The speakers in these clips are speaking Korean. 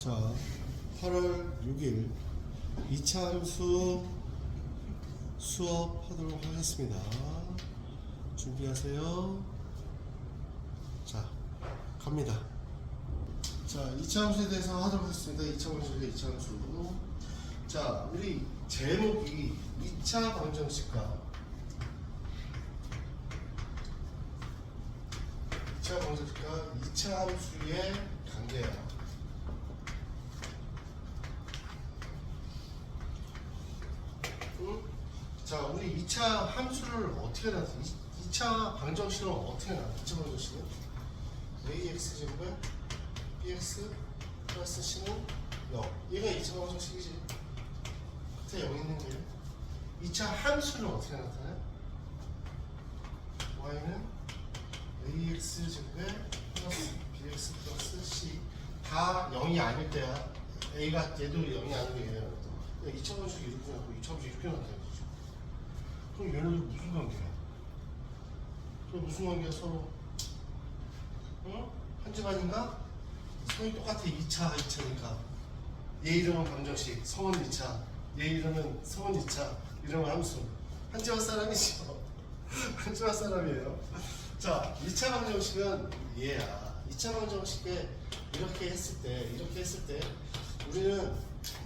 자, 8월 6일 2차 함수 수업하도록 하겠습니다. 준비하세요. 자, 갑니다. 자, 2차 함수에 대해서 하도록 하겠습니다. 2차 함수에 2차 함수. 자, 우리 제목이 2차 방정식과 2차 방정식과 2차 함수의 관계야. 자, 우리 2차 함수를 어떻게 나타내? 2차 방정식은 어떻게 나타내? 2차 방정식은 ax 제곱에 bx 플러스 c는 0. 얘가 2차 방정식이지. 끝에 0 있는 게. 2차 함수는 어떻게 나타내? y는 ax 제곱에 플러스 bx 플러스 c. 다 0이 아닐 때야. a가 얘도 0이 아니고 얘네가 2차 방정식이 이렇게 나고 2차 방정식이 이렇게 나타내. 그럼 얘네들 무슨 관계야? 그럼 무슨 관계야 서로? 응? 한 집안인가? 성이 똑같아. 2차니까 얘 이름은 방정식, 성은 2차, 얘 이름은 성은 2차, 이름은 함수. 한 집안 사람이죠. 한 집안 사람이에요. 자, 2차 방정식은 얘야. 2차 방정식에 이렇게 했을 때 우리는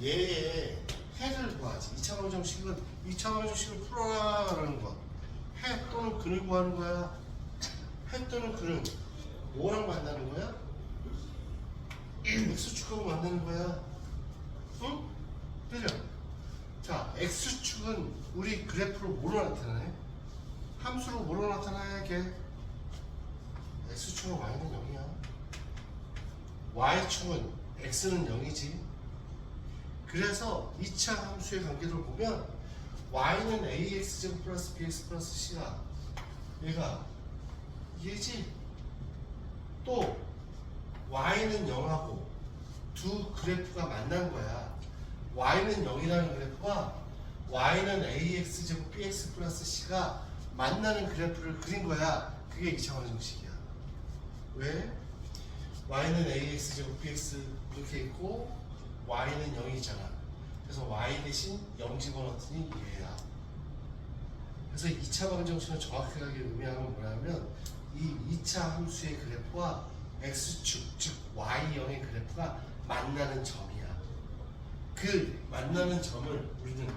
얘의 해를 구하지. 2차 방정식은 2차 방정식을 풀어라라는 것. 해 또는 근을 구하는 거야. 해 또는 근은 뭐랑 만나는 거야? x축하고 만나는 거야. 응? 그죠? 자, x축은 우리 그래프로 뭐로 나타나네? 함수로 뭐로 나타나야 게? x축은 y는 0이야. y축은 x는 0이지. 그래서 2차 함수의 관계를 보면 y는 ax제곱 플러스 bx 플러스 c가 얘가 얘지. 또 y는 0하고 두 그래프가 만난 거야. y는 0이라는 그래프가 y는 ax제곱 bx 플러스 c가 만나는 그래프를 그린 거야. 그게 2차 방정식이야. 왜? y는 ax제곱 bx 이렇게 있고 y는 0이잖아. 그래서 y 대신 0 집어넣었더니 얘야. 그래서 2차 방정식은 정확하게 의미하는 건 뭐냐면 이 2차 함수의 그래프와 x축, 즉 y0의 그래프가 만나는 점이야. 그 만나는 점을 우리는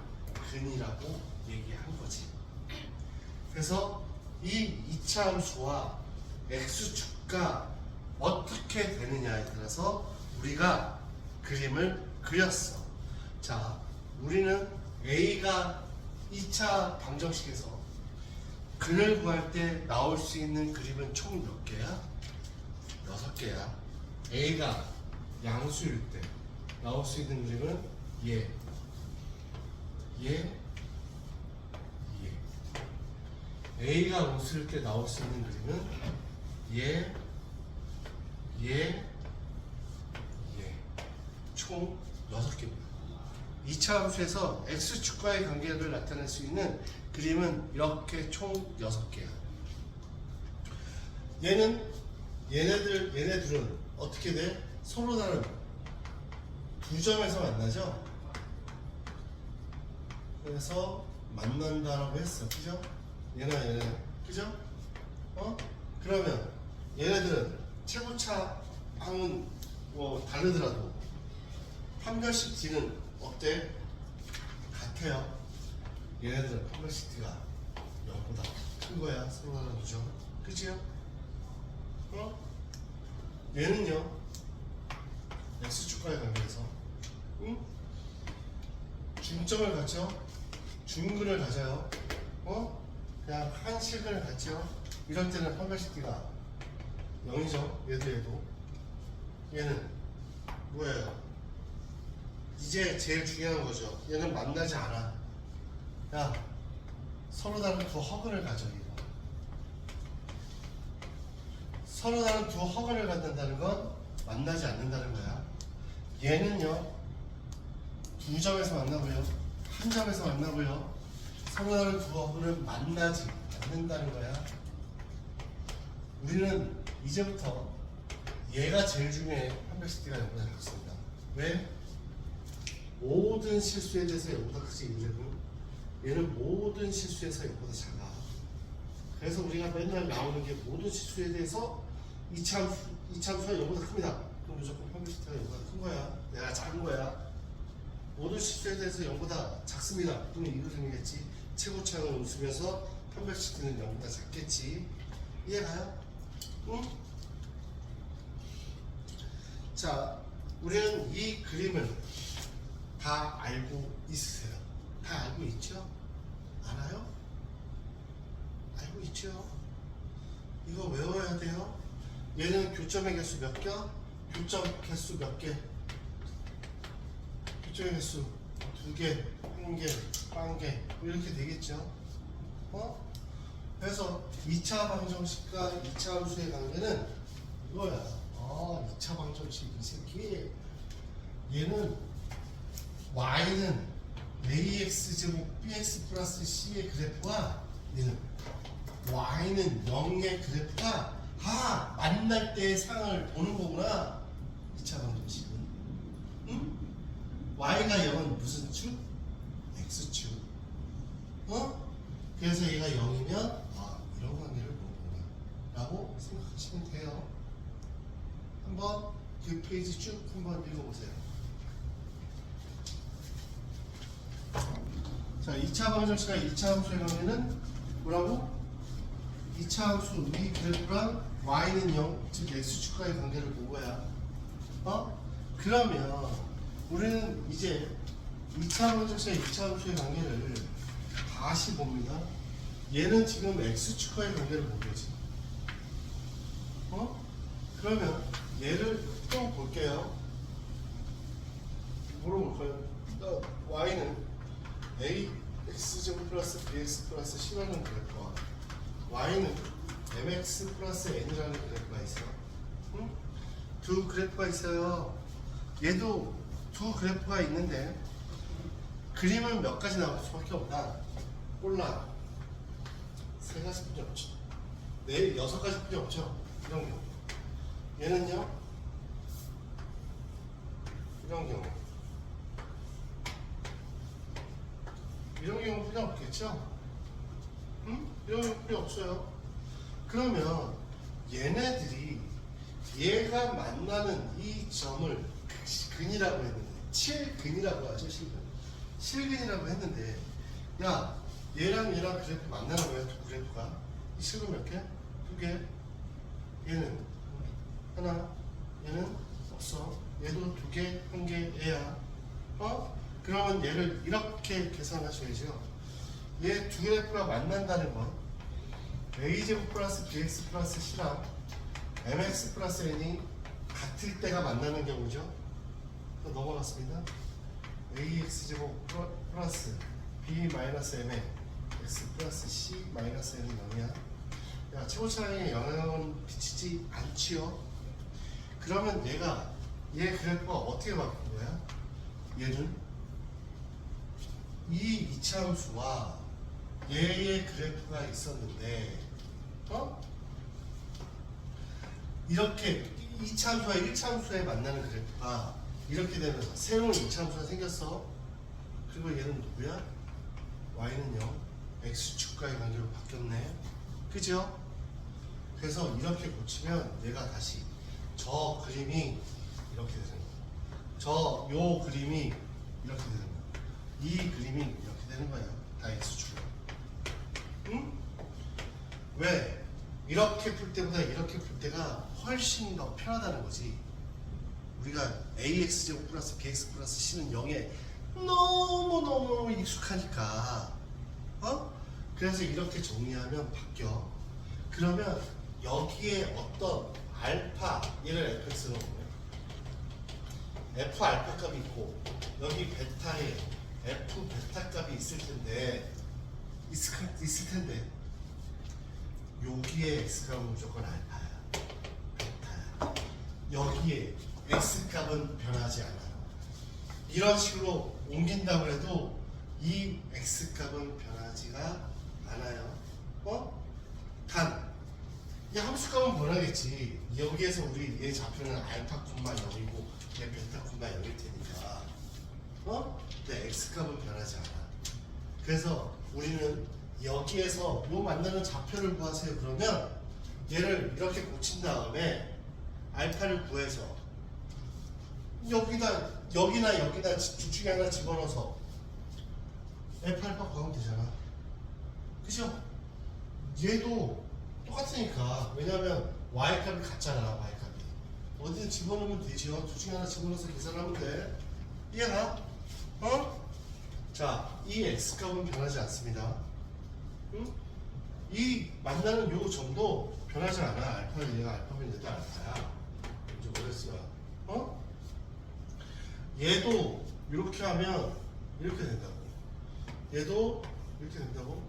근이라고 얘기한 거지. 그래서 이 2차 함수와 x축과 어떻게 되느냐에 따라서 우리가 그림을 그렸어. 자, 우리는 A가 2차 방정식에서 근을 구할 때 나올 수 있는 그림은 총 몇 개야? 6개야. A가 양수일 때 나올 수 있는 그림은 얘. A가 음수일 때 나올 수 있는 그림은 얘. 총 6개입니다. 2차 함수에서 x축과의 관계를 나타낼 수 있는 그림은 이렇게 총 6개야. 얘네들은 어떻게 돼? 서로 다른 두 점에서 만나죠? 그래서 만난다라고 했어. 그죠? 얘네. 그죠? 그러면 얘네들은 최고차 항은 뭐 다르더라도 판별식 D는 어때? 같아요. 얘네들은 판별식 D가 0보다 큰 거야. 서로 다른 두 점. 그치요? 얘는요, x축과의 관계에서 중점을 갖죠? 중근을 가져요. 그냥 한 실근을 갖죠? 이럴 때는 판별식 D가 0이죠. 얘도. 얘는 뭐예요? 이제 제일 중요한 거죠. 얘는 만나지 않아. 야, 서로 다른 두 허근을 가져. 이거. 서로 다른 두 허근을 갖는다는 건 만나지 않는다는 거야. 얘는요, 두 점에서 만나고요, 한 점에서 만나고요, 서로 다른 두 허근은 만나지 않는다는 거야. 우리는 이제부터 얘가 제일 중요해. 판별식 D가 0보다 작습니다. 왜? 모든 실수에 대해서 0보다 크지 1은 얘는 모든 실수에서 0보다 작아. 그래서 우리가 맨날 나오는 게 모든 실수에 대해서 이차함수가 0보다 큽니다. 그럼 무조건 평균시타가 0보다 큰 거야. 내가 작은 거야. 모든 실수에 대해서 0보다 작습니다. 그럼 이 그림이겠지. 최고차항을 웃으면서 편백시트는 0보다 작겠지. 이해가요? 응? 자, 우리는 이 그림을 다 알고 있으세요? 다 알고 있죠? 알아요? 알고 있죠? 이거 외워야 돼요. 얘는 교점의 개수 몇 개? 교점 개수 몇 개? 교점의 개수 2개, 1개, 1개 이렇게 되겠죠? 그래서 2차 방정식과 2차 함수의 관계는 이거야. 2차 방정식 이 새끼. 얘는 y는 ax제곱 bx 플러스 c의 그래프와 얘는 y는 0의 그래프가 만날 때의 상을 보는 거구나. 2차 방정식은. 응? y가 0은 무슨 축? x축. 그래서 얘가 0이면 이런 관계를 보는구나 라고 생각하시면 돼요. 한번 그 페이지 쭉 한번 읽어보세요. 자, 2차 방정식과 2차 함수의 관계는 뭐라고? 2차 함수 이 그래프랑 y는 0, 즉 x축과의 관계를 본 거야. 그러면 우리는 이제 2차 방정식과 2차 함수의 관계를 다시 봅니다. 얘는 지금 x축과의 관계를 본 거지. 그러면 얘를 또 볼게요. 물어볼까요? y는 ax제곱 플러스 bx 플러스 c라는 그래프와 y는 mx 플러스 n이라는 그래프가 있어. 두 그래프가 있어요. 얘도 두 그래프가 있는데 그림은 몇 가지 나올 수밖에 없다. 몰라. 세 가지뿐이 없죠. 네, 6가지뿐이 없죠. 이런 경우. 얘는요? 이런 경우. 이런 경우 필요 없겠죠? 이런 경우 필요 없어요. 그러면 얘네들이 얘가 만나는 이 점을 근이라고 했는데 7근이라고 하죠. 실근이라고 했는데 야 얘랑 그래프 만나는 거야. 두 그래프가 이 실근 몇 개? 2개. 얘는 하나, 얘는 없어. 얘도 2개, 1개, 얘야. 그러면 얘를 이렇게 계산하셔야죠. 얘 두 그래프가 만난다는 건 a제곱 플러스 bx 플러스 c랑 mx 플러스 n이 같을 때가 만나는 경우죠. 넘어갔습니다. ax제곱 플러스 b 마이너스 m의 x 플러스 c 마이너스 n은 0이야. 야, 최고차항에 영향은 미치지 않지요. 그러면 얘 그래프가 어떻게 바뀐 거야? 얘는 이 2차 함수와 얘의 그래프가 있었는데 이렇게 2차 함수와 1차 함수에 만나는 그래프가 이렇게 되면서 새로운 2차 함수가 생겼어. 그리고 얘는 누구야? y는 0, x축과의 관계로 바뀌었네. 그죠? 그래서 이렇게 고치면 얘가 다시 저 그림이 이렇게 되는 거야. 요 그림이 이렇게 되는 거야. 이 그림이 이렇게 되는 거야. 다 x축. 응? 왜? 이렇게 풀 때보다 이렇게 풀 때가 훨씬 더 편하다는 거지. 우리가 ax제곱 플러스 bx 플러스 c는 0에 너무너무 익숙하니까 그래서 이렇게 정리하면 바뀌어. 그러면 여기에 어떤 알파, 얘를 fx로 보면 f 알파 값이 있고 여기 베타에 f 베타 값이 있을 텐데 여기에 x 값은 무조건 알파야, 베타야. 여기에 x 값은 변하지 않아요. 이런 식으로 옮긴다고 해도 이 x 값은 변하지가 않아요. 단 이 함수 값은 변하겠지. 여기에서 우리 얘 좌표는 알파, 0이고 얘 베타 콤마 0일 테니까 근데 x 값은 변하지 않아. 그래서 우리는 여기에서 요 만나는 좌표를 구하세요. 그러면 얘를 이렇게 고친 다음에 알파를 구해서 여기나 둘 중에 하나 집어넣어서 f 알파 구하면 되잖아. 그죠? 얘도 똑같으니까. 왜냐면 y 값이 같잖아. y 값이 어디든 집어넣으면 되죠. 둘 중에 하나 집어넣어서 계산하면 돼. 이해가? 자, 이 x 값은 변하지 않습니다. 응? 이 만나는 요 점도 변하지 않아. 알파는 얘가 알파면 얘도 알파야. 이제 뭐랬어요? 얘도 이렇게 하면 이렇게 된다고. 얘도 이렇게 된다고.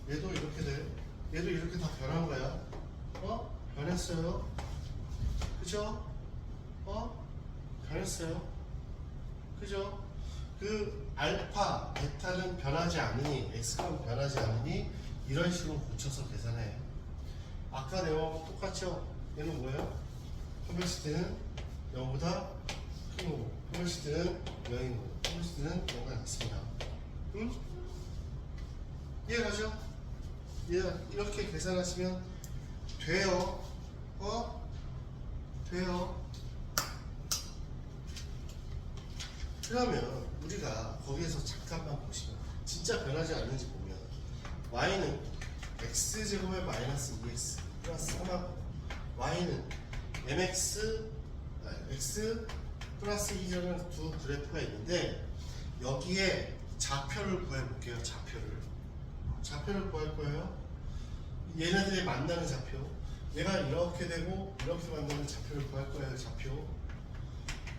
얘도 이렇게 돼. 얘도 이렇게 다 변한 거야. 변했어요. 그죠? 변했어요. 그죠? 그 알파, 베타는 변하지 않으니, x값은 변하지 않으니 이런 식으로 고쳐서 계산해. 아까 내용하고 똑같죠? 얘는 뭐예요? 컴플렉시티는 0보다 큰 거고, 컴플렉시티는 0인 거고, 컴플렉시티는 0과 같습니다. 응? 이해가죠? 이렇게 계산하시면 돼요. 돼요. 그러면 우리가 거기에서 잠깐만 보시면 진짜 변하지 않는지 보면 y는 x제곱에 마이너스 2x 플러스 3하고 y는 mx x 플러스 2라는 두 그래프가 있는데 여기에 좌표를 구해볼게요. 좌표를 구할 거예요. 얘네들이 만나는 좌표, 얘가 이렇게 되고 이렇게 만나는 좌표를 구할 거예요. 좌표.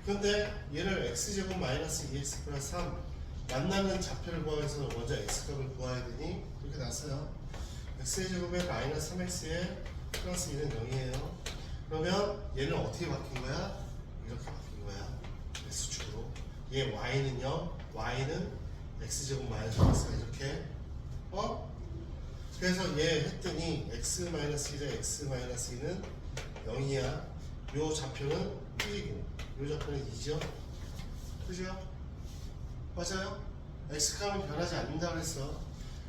근데 얘를 x제곱 마이너스 2x 플러스 3 만나는 좌표를 구하기 위해서 먼저 x값을 구해야 되니 이렇게 났어요. x제곱에 마이너스 3x에 플러스 2는 0이에요. 그러면 얘는 어떻게 바뀐 거야? 이렇게 바뀐 거야. x축으로. 얘 y는요. y는 x제곱 마이너스 3x가 이렇게. 그래서 얘 했더니 x 마이너스 1에 x 마이너스 2는 0이야. 요 좌표는 1이고 요 좌표는 2죠. 그죠? 맞아요? x값은 변하지 않는다 그랬어.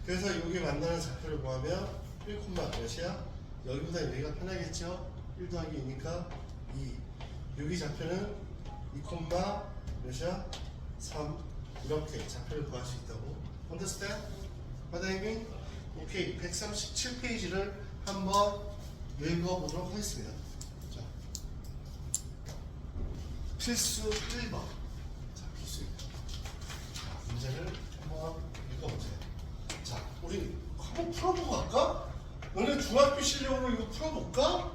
그래서 여기 만나는 좌표를 구하면 1, 몇이야? 여기보다 여기가 편하겠죠? 1 더하기 2니까 2. 여기 좌표는 2, 몇이야? 3. 이렇게 좌표를 구할 수 있다고. Understand? What I mean? 오케이. 137페이지를 한번 읽어보도록 하겠습니다. 자, 필수 1번. 자, 필수 1번. 자, 문제를 한번 읽어보세요. 자, 우리 한번 풀어보고 갈까? 너네 중학교 실력으로 이거 풀어볼까?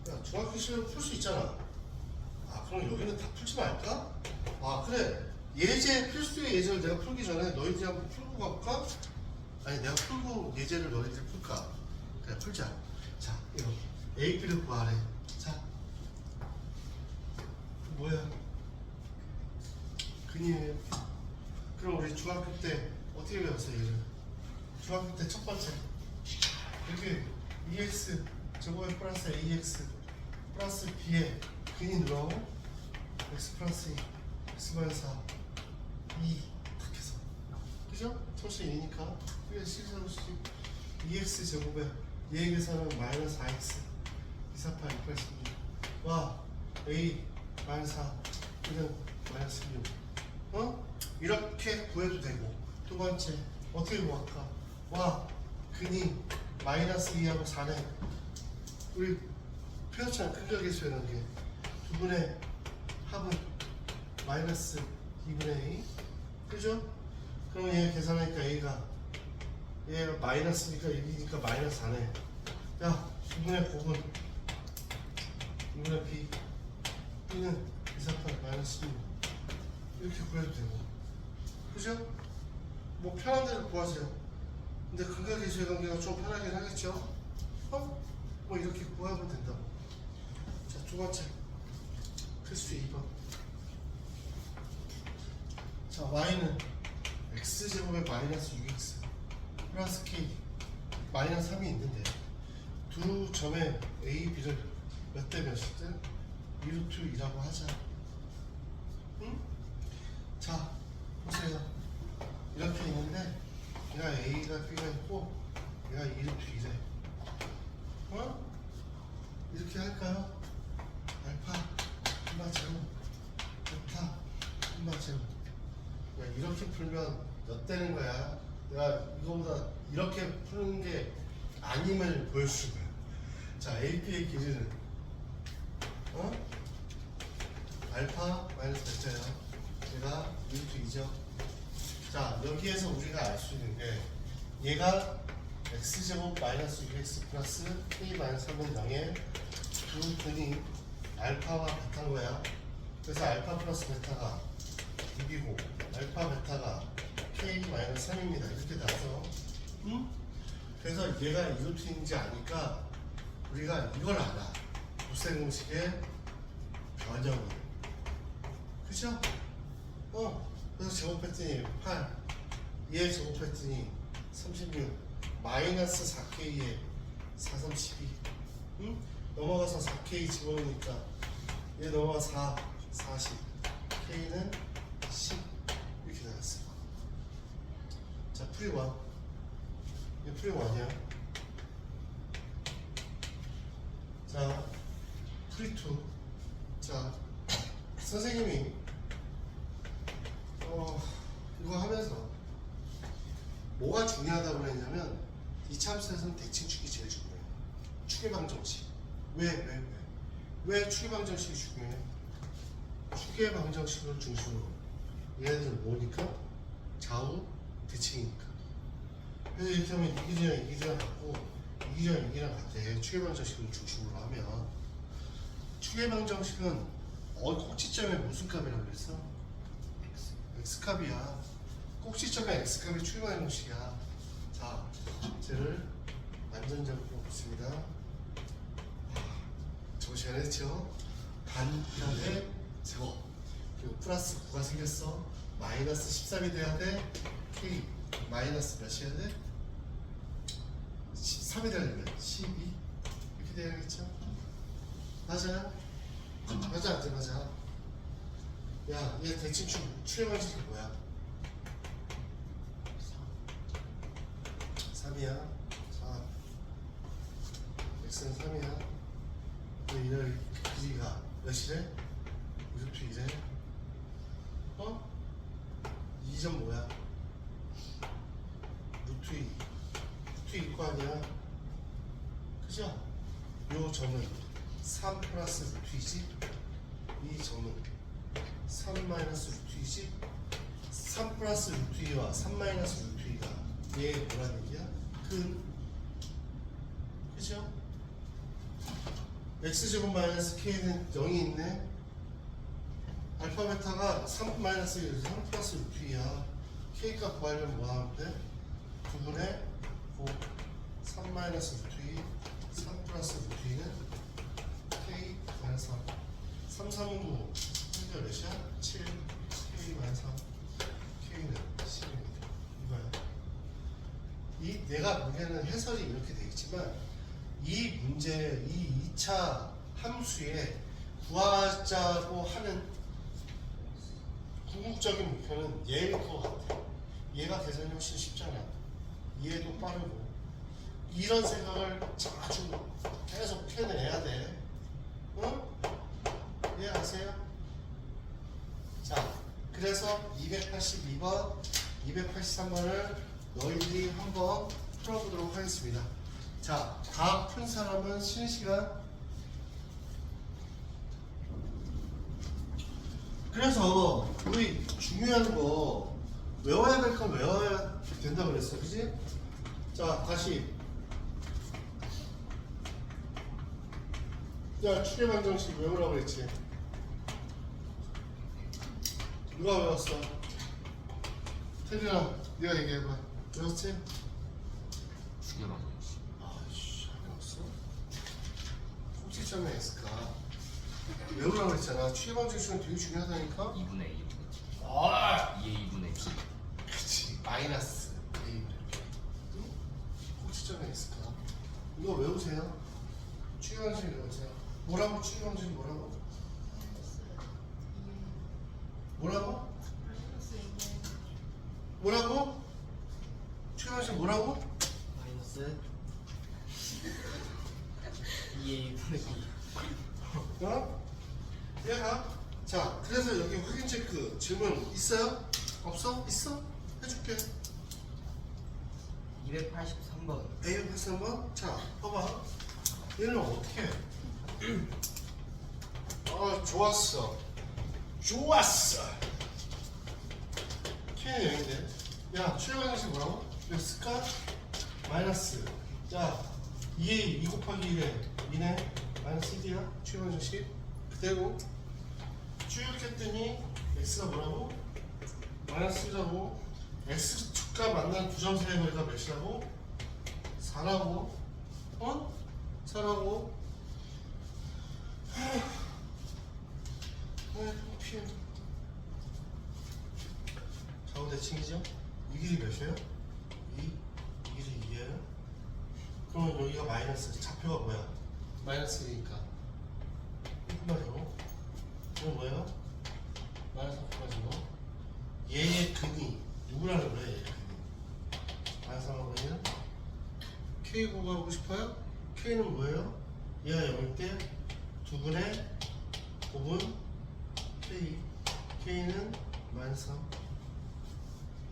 야, 중학교 실력으로 풀 수 있잖아. 그럼 여기는 다 풀지 말까? 그래. 예제, 필수의 예제를 내가 풀기 전에 너희들이 한번 풀고 갈까? 아니, 내가 풀고 예제를 너희들이 풀까? 그래, 풀자. 자, 이거 A, B를 구하래. 자, 뭐야? 근이에요. 그럼 우리 중학교 때 어떻게 배웠어요, 얘를? 중학교 때 첫 번째. 이렇게 EX 제곱에 플러스 AX 플러스 B에 근이 늘어나고 X 플러스 2, X 마이너스 4, 2 딱 해서. 그죠? 초식 2니까 그게 실수로씩 EX 제곱에 얘의 계산은 마이너스 4X 2, 4, 8, 2 플러스 6 와 A 마이너스 4 B는 마이너스 6 이렇게 구해도 되고. 두 번째 어떻게 구할까? 와 근이 마이너스 2하고 4는 우리 표현처럼 극각계수라는 게 두 분의 합은 마이너스 2분의 2 그죠? 그럼 얘 계산하니까 얘가 마이너스니까 1이니까 마이너스 4네. 야 2분의 곱은 2분의 B B는 2, 4, 8 마이너스 6 이렇게 구해도 되고. 그죠? 뭐 편한 대로 구하세요. 근데 극각계수의 관계가 좀 편하긴 하겠죠? 뭐 이렇게 구하면 된다고. 자, 두 번째 필수 2번. 자, y는 x제곱에 마이너스 6x 플러스 k 마이너스 3이 있는데 두 점의 a, b를 몇 대 몇이든 2루트 2라고 하자. 응? 자, 보세요. 이렇게 있는데 얘가 A가 B가 있고 얘가 2루트 2래. 어? 이렇게 할까요? 알파 한마 제곱 베타 한마 제곱. 야, 이렇게 풀면 몇 되는 거야? 내가 이거보다 이렇게 푸는 게 아님을 보여주는 거야. 자, AP의 길이는 알파 마이너스 베타예요. 얘가 2루트 2죠. 자, 여기에서 우리가 알 수 있는 게 얘가 x제곱 마이너스 6x 플러스 k 마이너스 3은 0의 두 근이 알파와 베타인 거야. 그래서 알파 플러스 베타가 6이고 알파 베타가 k 마이너스 3입니다. 이렇게 나와서 그래서 얘가 2루트인지 아니까 우리가 이걸 알아. 부생 공식의 변형을. 그죠? 그래서 제곱했더니 8, 얘 제곱했더니 36, 마이너스 4k에 4, 3, 12. 넘어가서 4k 집어넣으니까 얘 넘어가 4, 40, k는 10 이렇게 나왔어. 자, 풀이 1. 얘 풀이 1이야. 자, 풀이 2. 자, 선생님이 이거 하면서 뭐가 중요하다고 그랬냐면 이 참수에서는 대칭축이 제일 중요해요. 축의방정식. 왜 축의방정식이 중요해? 축의방정식을 중심으로 얘네들은 뭐니까? 좌우 대칭이니까. 그래서 이렇게 하면 이기랑 같고 이기랑 같아. 축의방정식을 중심으로 하면 축의방정식은 꼭지점에 무슨 값이라고 그랬어? x값이야. 꼭지점에 x값이 축의방정식이야. 자, 쟤를 완전적으로 붙습니다. 저거 잘했죠? 반편의 제곱 그리고 플러스 9가 생겼어. 마이너스 13이 돼야 돼. k 마이너스 몇이어야 돼? 13이 되려면 12 이렇게 돼야겠죠? 맞아? 맞아. 야, 얘 대칭축 축의방정식이 뭐야? 3이야. 4. x는 3이야. 이럴 길이가 몇이래? 2루트 2래. 2점 뭐야? 루트 2. 루트 2거 아니야? 그죠? 요 점은 3 플러스 루트 2지? 이 점은 3 마이너스 루트 2지? 3 플러스 루트 2와 3 마이너스 루트 2가 얘 뭐라는 얘기야? 그죠? x제곱 마이너스 k는 0이 있네. 알파 베타가 3 마이너스 3 플러스 루트 2야. k 값 구하려면 뭐 나오면 돼? 9분의 5 3 마이너스 루트 2 3 플러스 루트 2는 k 마이너스 3 3, 3은 9 현재 몇이야? 7 k 마이너스 3 k는 10입니다. 이거야. 내가 보기에는 해설이 이렇게 되어 있지만 이 문제, 이 2차 함수에 구하자고 하는 궁극적인 목표는 얘일 것 같아. 얘가 계산이 훨씬 쉽잖아. 이해도 빠르고. 이런 생각을 자주 계속 해내야 돼. 응? 이해하세요? 자, 그래서 282번, 283번을 너희들이 한번 풀어보도록 하겠습니다. 자, 다 푼 사람은 쉬는 시간. 그래서 우리 중요한 거 외워야 될 건 외워야 된다고 그랬어. 그지? 자, 다시. 야, 축의방정식 외우라고 그랬지. 누가 외웠어? 태준아, 네가 얘기해봐. 외웠지? 축의방정식. 아이씨, 안 외웠어? 꼭지점의 x가 외우라고 그랬잖아. 축의방정식은 되게 중요하다니까? 2분의 2. 아! 2의 2분의 2. 그치. 마이너스 A 이렇게. 꼭지점의 x가. 이거 외우세요. 축의방정식 외우세요. 뭐라고? 축의방정식 뭐라고? 뭐라고? 뭐라고? 최강씨 뭐라고? 마이너스 2a 분의 b. 어? 얘가 자 그래서 여기 확인 체크 질문 있어요? 없어? 있어? 해줄게. 283번. A 패스 한번. 자 봐봐. 얘는 어떻게 해? 좋았어. 좋았어. K는 0인데 야 최강 방식 뭐라고? X가 마이너스 야 2A 2 곱하기 1에 2네 마이너스 1이야 최강 방식 그대로 쭉 했더니 X가 뭐라고? 마이너스 1이라고 X축과 만나는 두 점 사이의 거리가 몇이라고? 4라고 어? 4라고 피해 좌우 대칭이죠? 이 길이 몇이에요? 2, 이 길이 2예요? 그러면 여기가 마이너스 좌표가 뭐야? 마이너스 1이니까 이분말이고 이건 뭐예요? 마이너스 4가지고 얘의 근이 누구라는 거예요? 얘의 근이 마이너스 4가지고는 K 구하고 싶어요? K는 뭐예요? 얘가 0일 때 2분의 5분 K K는 마이너스 3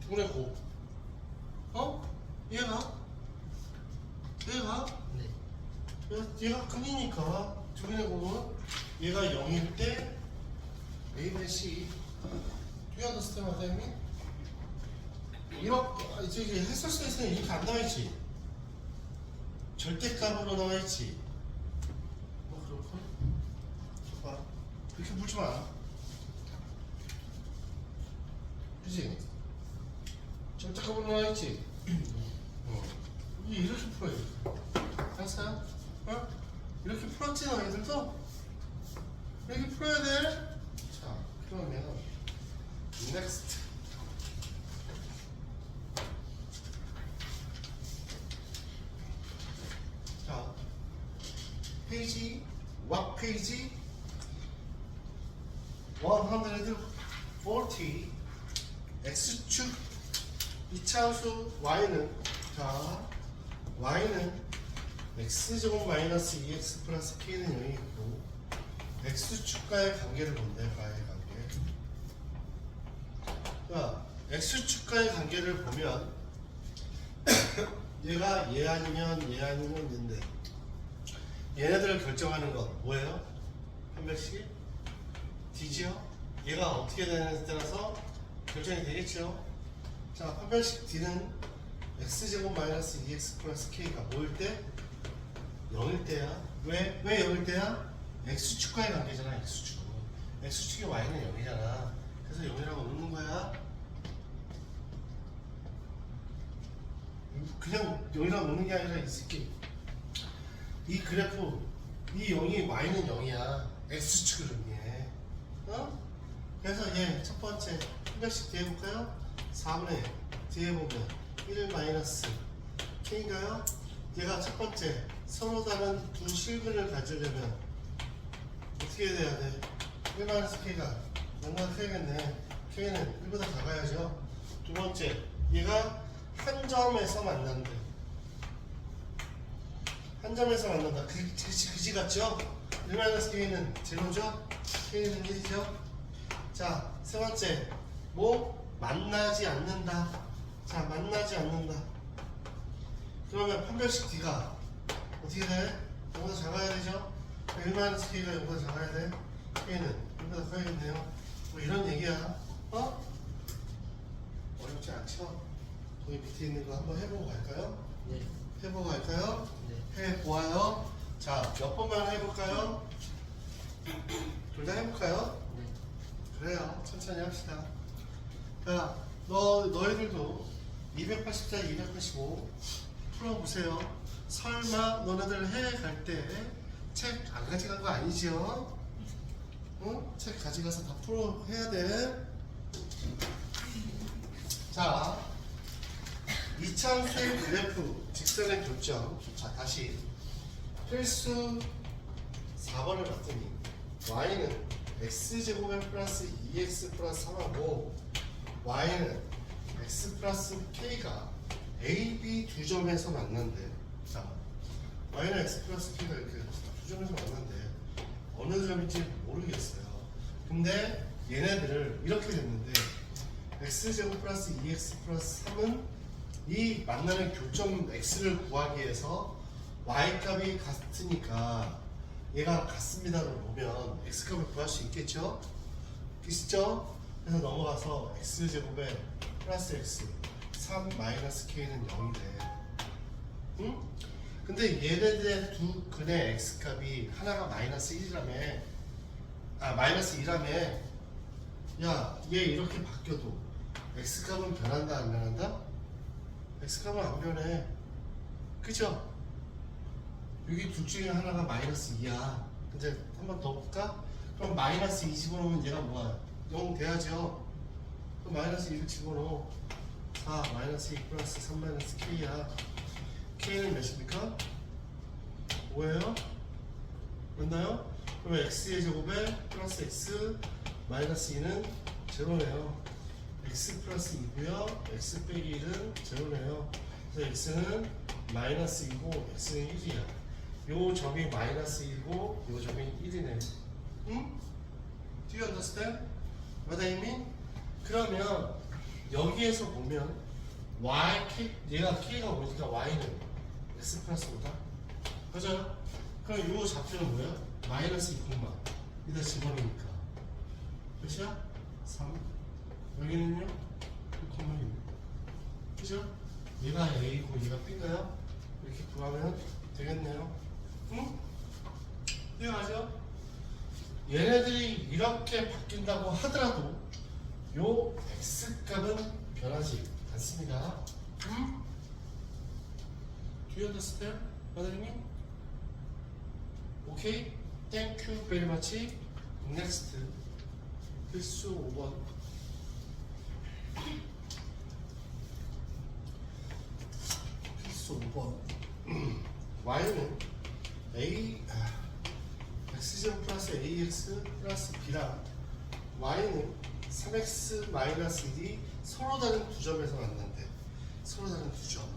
2분의 9 어? 얘가? 네. 얘가 근이니까 2분의 9는 얘가 0일 때 A분의 C Do you understand what I mean? 이렇게 이제 했었을 때는 이렇게 안 나와있지 절대값으로 나와있지 뭐 그렇군 봐 이렇게 물지 마 그치? 절대값으로 나와있지 이렇게 풀어야 돼 알았어요? 어? 이렇게 풀었지 너희들도? 이렇게 풀어야 돼? 자 그러면 next 자 페이지 what 페이지 140 x축 이차함수 y는 자 y는 x제곱 마이너스 2x 플러스 k는 0이 있고 x축과의 관계를 본대 과의 관계 자 x축과의 관계를 보면 얘가 얘 아니면 얘인데 얘네들을 결정하는 건 뭐예요? 한 명씩 d죠? 얘가 어떻게 되느냐에 따라서 결정이 되겠죠? 자, 판별식 d는 x제곱 마이너스 2x 플러스 k가 뭐일 때? 0일 때야. 왜 0일 때야? x축과의 관계잖아, x축. x축의 y는 0이잖아. 그래서 0이라고 놓는 거야. 그냥 0이라고 놓는 게 아니라 이 새끼. 이 그래프, 이 0이 y는 0이야. x축을 의미해. 어? 그래서 얘 첫 번째 판별식 뒤에 볼까요? 4분의 뒤에 보면 1 마이너스 k인가요? 얘가 첫 번째 서로 다른 두 실근을 가지려면 어떻게 돼야 돼? 1 마이너스 k가 얼마나 크겠네. k는 1보다 작아야죠. 두 번째 얘가 한 점에서 만난대. 한 점에서 만난다. 그지 같죠? 1 마이너스 k는 제로죠? k는 1이죠? 자, 세 번째 뭐? 만나지 않는다. 자, 만나지 않는다. 그러면 판별식 d가 어떻게 돼? 0보다 작아야 되죠? 1-k가 0보다 작아야 돼. k는 1보다 커야겠네요. 뭐 이런 얘기야. 어? 어렵지 않죠? 거기 밑에 있는 거 한번 해보고 갈까요? 네. 해보고 갈까요? 네. 해보아요. 자, 몇 번만 해볼까요? 둘 다 해볼까요? 네. 그래요. 천천히 합시다. 자, 너희들도 284, 285 풀어보세요. 설마 너네들 해외 갈 때 책 안 가져간 거 아니죠? 응? 책 가져가서 다 풀어 해야 돼. 자, 이차함수의 그래프 직선의 교점. 자, 다시 필수 4번을 봤더니 y는 x제곱에 플러스 2x 플러스 3하고 y는 x 플러스 k가 a, b 두 점에서 만난대. 자, y는 x 플러스 k가 이렇게 두 점에서 만난대. 어느 점인지 모르겠어요. 근데 얘네들을 이렇게 됐는데 x제곱 플러스 2x 플러스 3은 이 만나는 교점 x를 구하기 위해서 y값이 같으니까 얘가 같습니다로 보면 x값을 구할 수 있겠죠? 있죠? 그래서 넘어가서 x제곱에 플러스 x 3 마이너스 k는 0이래. 응? 근데 얘네들의 두 근의 x값이 하나가 마이너스 1이라며, 마이너스 2라며. 야, 얘 이렇게 바뀌어도 x값은 변한다 안 변한다? x값은 안 변해. 그죠? 여기 둘 중에 하나가 마이너스 2야. 근데 한 번 더 볼까? 그럼 마이너스 2 집어넣으면 얘가 뭐야? 0 돼야죠. 그럼 마이너스 2를 집어넣어. 4 마이너스 2 플러스 3 마이너스 k야. k는 몇입니까? 5예요? 맞나요? 그럼 x의 제곱에 플러스 x 마이너스 2는 제로네요. x 플러스 2고요. x 빼기 1은 제로네요. 그래서 x는 마이너스 2고 x는 1이야. 요 점이 마이너스 1이고 요 점이 1이네. 응? Do you understand what I mean? 그러면 여기에서 보면 y, k, 얘가 k가 오니까 y는 x 플러스보다 맞아요? 그럼 요 좌표는 뭐야? 마이너스 2콤마 이다 집어넣으니까 몇이야? 3 여기는요? 2콤마 6 그죠? 얘가 A고 얘가 B인가요? 이렇게 구하면 되겠네요. 응? 이해가죠? 얘네들이 이렇게 바뀐다고 하더라도 요 X값은 변하지 않습니다. 응? Do you understand what I mean? Okay? Thank you very much. Next. 필수 5번. 필수 5번. y는 x제곱 플러스 ax 플러스 b랑 y는 3x 마이너스 1이 서로 다른 두 점에서 만난대. 서로 다른 두 점.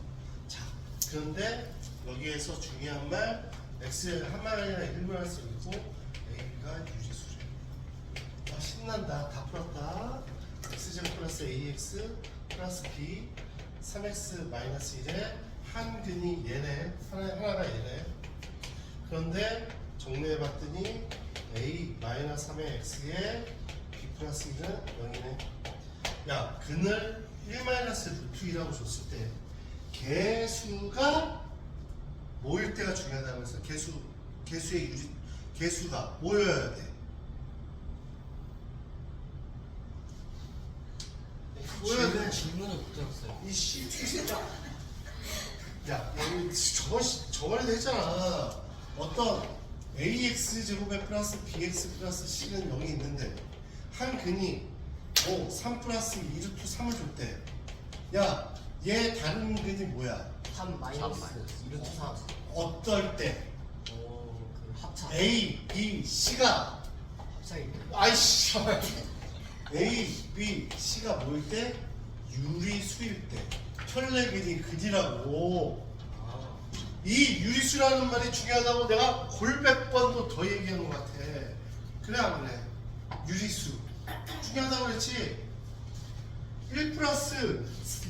자, 그런데 여기에서 중요한 말 x의 한 마리가 1분할 수 있고 a가 유리수래. 아, 신난다. 다 풀었다. x제곱 플러스 ax 플러스 b 3x 마이너스 1에 한 근이 얘네, 하나가 얘네. 그런데 정리해봤더니 a 마이너스 3의 x에 b 플러스 1은 0이네. 야, 근을 1 마이너스 루트 2라고 줬을 때 개수가 모일 때가 중요하다고 해서 개수의 유리, 개수가 모여야 돼. 모여야 돼. 질문을 못 들었어요. 이씨 야, 여기 저번에도 했잖아. 어떤 ax 제곱에 플러스 bx 플러스 c는 0이 있는데 한 근이 3 플러스 2 루트 3을 줬대. 야, 얘 다른 근이 뭐야? 3 마이너스 2루트 3. 어떨 때 그 합차. a, b, c가 합차이. 아이씨 a, b, c가 모일 때 유리수일 때 혈내근이 근이라고. 아, 이 유리수라는 말이 중요하다고 내가 골백 번도 더 얘기한 것 같아. 그래 안 그래? 유리수 중요하다고 그랬지. 1 플러스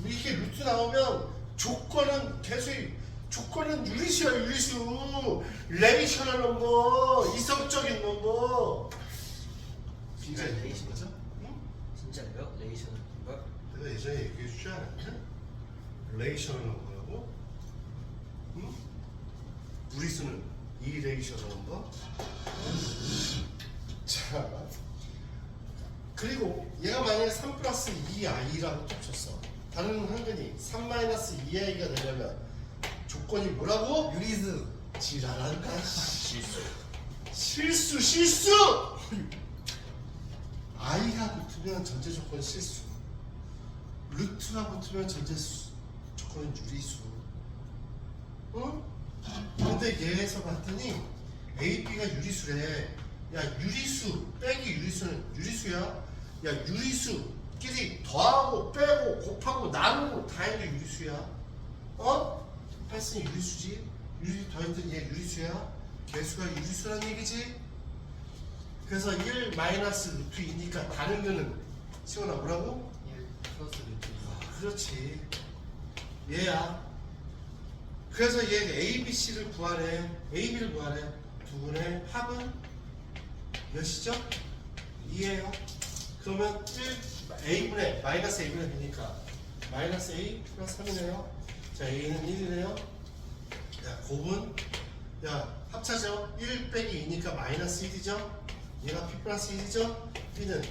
이렇게 루트 나오면 조건은 조건은 유리수야. 유리수 레이셔널 넘버, 이성적인 넘버. 진짜 이거 레이셔널? 맞아? 응? 진짜요? 레이셔널 가 내가 예전에 얘기해 주지 않았냐? 레이셔널 넘버라고? 응? 무리수는 이레이셔널 넘버? 자, 그리고 얘가 만약에 3 플러스 2i라고 또 쳤어. 다른 한근이 3 마이너스 2i가 되려면 조건이 뭐라고? 유리수. 지랄한다. 실수 i가 붙으면 전제 조건 실수, 루트가 붙으면 전제 조건은 유리수. 응? 근데 얘에서 봤더니 a, b가 유리수래. 야 유리수 빼기 유리수는 유리수야. 야 유리수끼리 더하고 빼고 곱하고 나누고 다 해도 유리수야. 어? 8승이 유리수지. 유리 더했더니 얘 유리수야. 개수가 유리수란 얘기지. 그래서 1 마이너스 루트 2니까 다른 거는 시원아 뭐라고? 1 플러스 루트 2. 그렇지. 얘야. 그래서 얘 A, B, C를 구하래. A, B를 구하래. 두 분의 합은 몇이죠? 2예요. 그러면 1A분의 마이너스 A분의 B니까 마이너스 A 플러스 3이네요. 자 A는 1이네요. 야 곱은 야 합차죠. 1 빼기 2니까 마이너스 1이죠. 얘가 P 플러스 1이죠. B는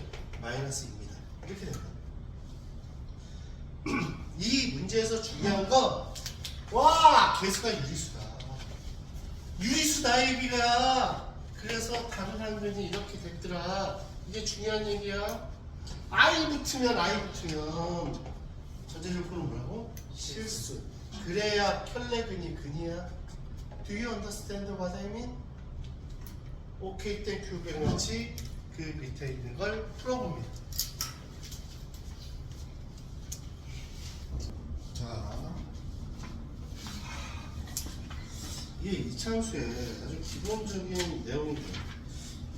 마이너스 2입니다. 이렇게 됩니다. 이 문제에서 중요한 건 와 개수가 유리수다. 유리수다 AB가. 그래서 다른 항변이 이렇게 됐더라. 이게 중요한 얘기야. I 붙으면 전제조건은 뭐라고? 실수. 그래야 편례근이 근이야. Do you understand what I mean? 오케이 땡큐 백같이 그 밑에 있는 걸 풀어봅니다. 자, 이게 이차함수의 아주 기본적인 내용인데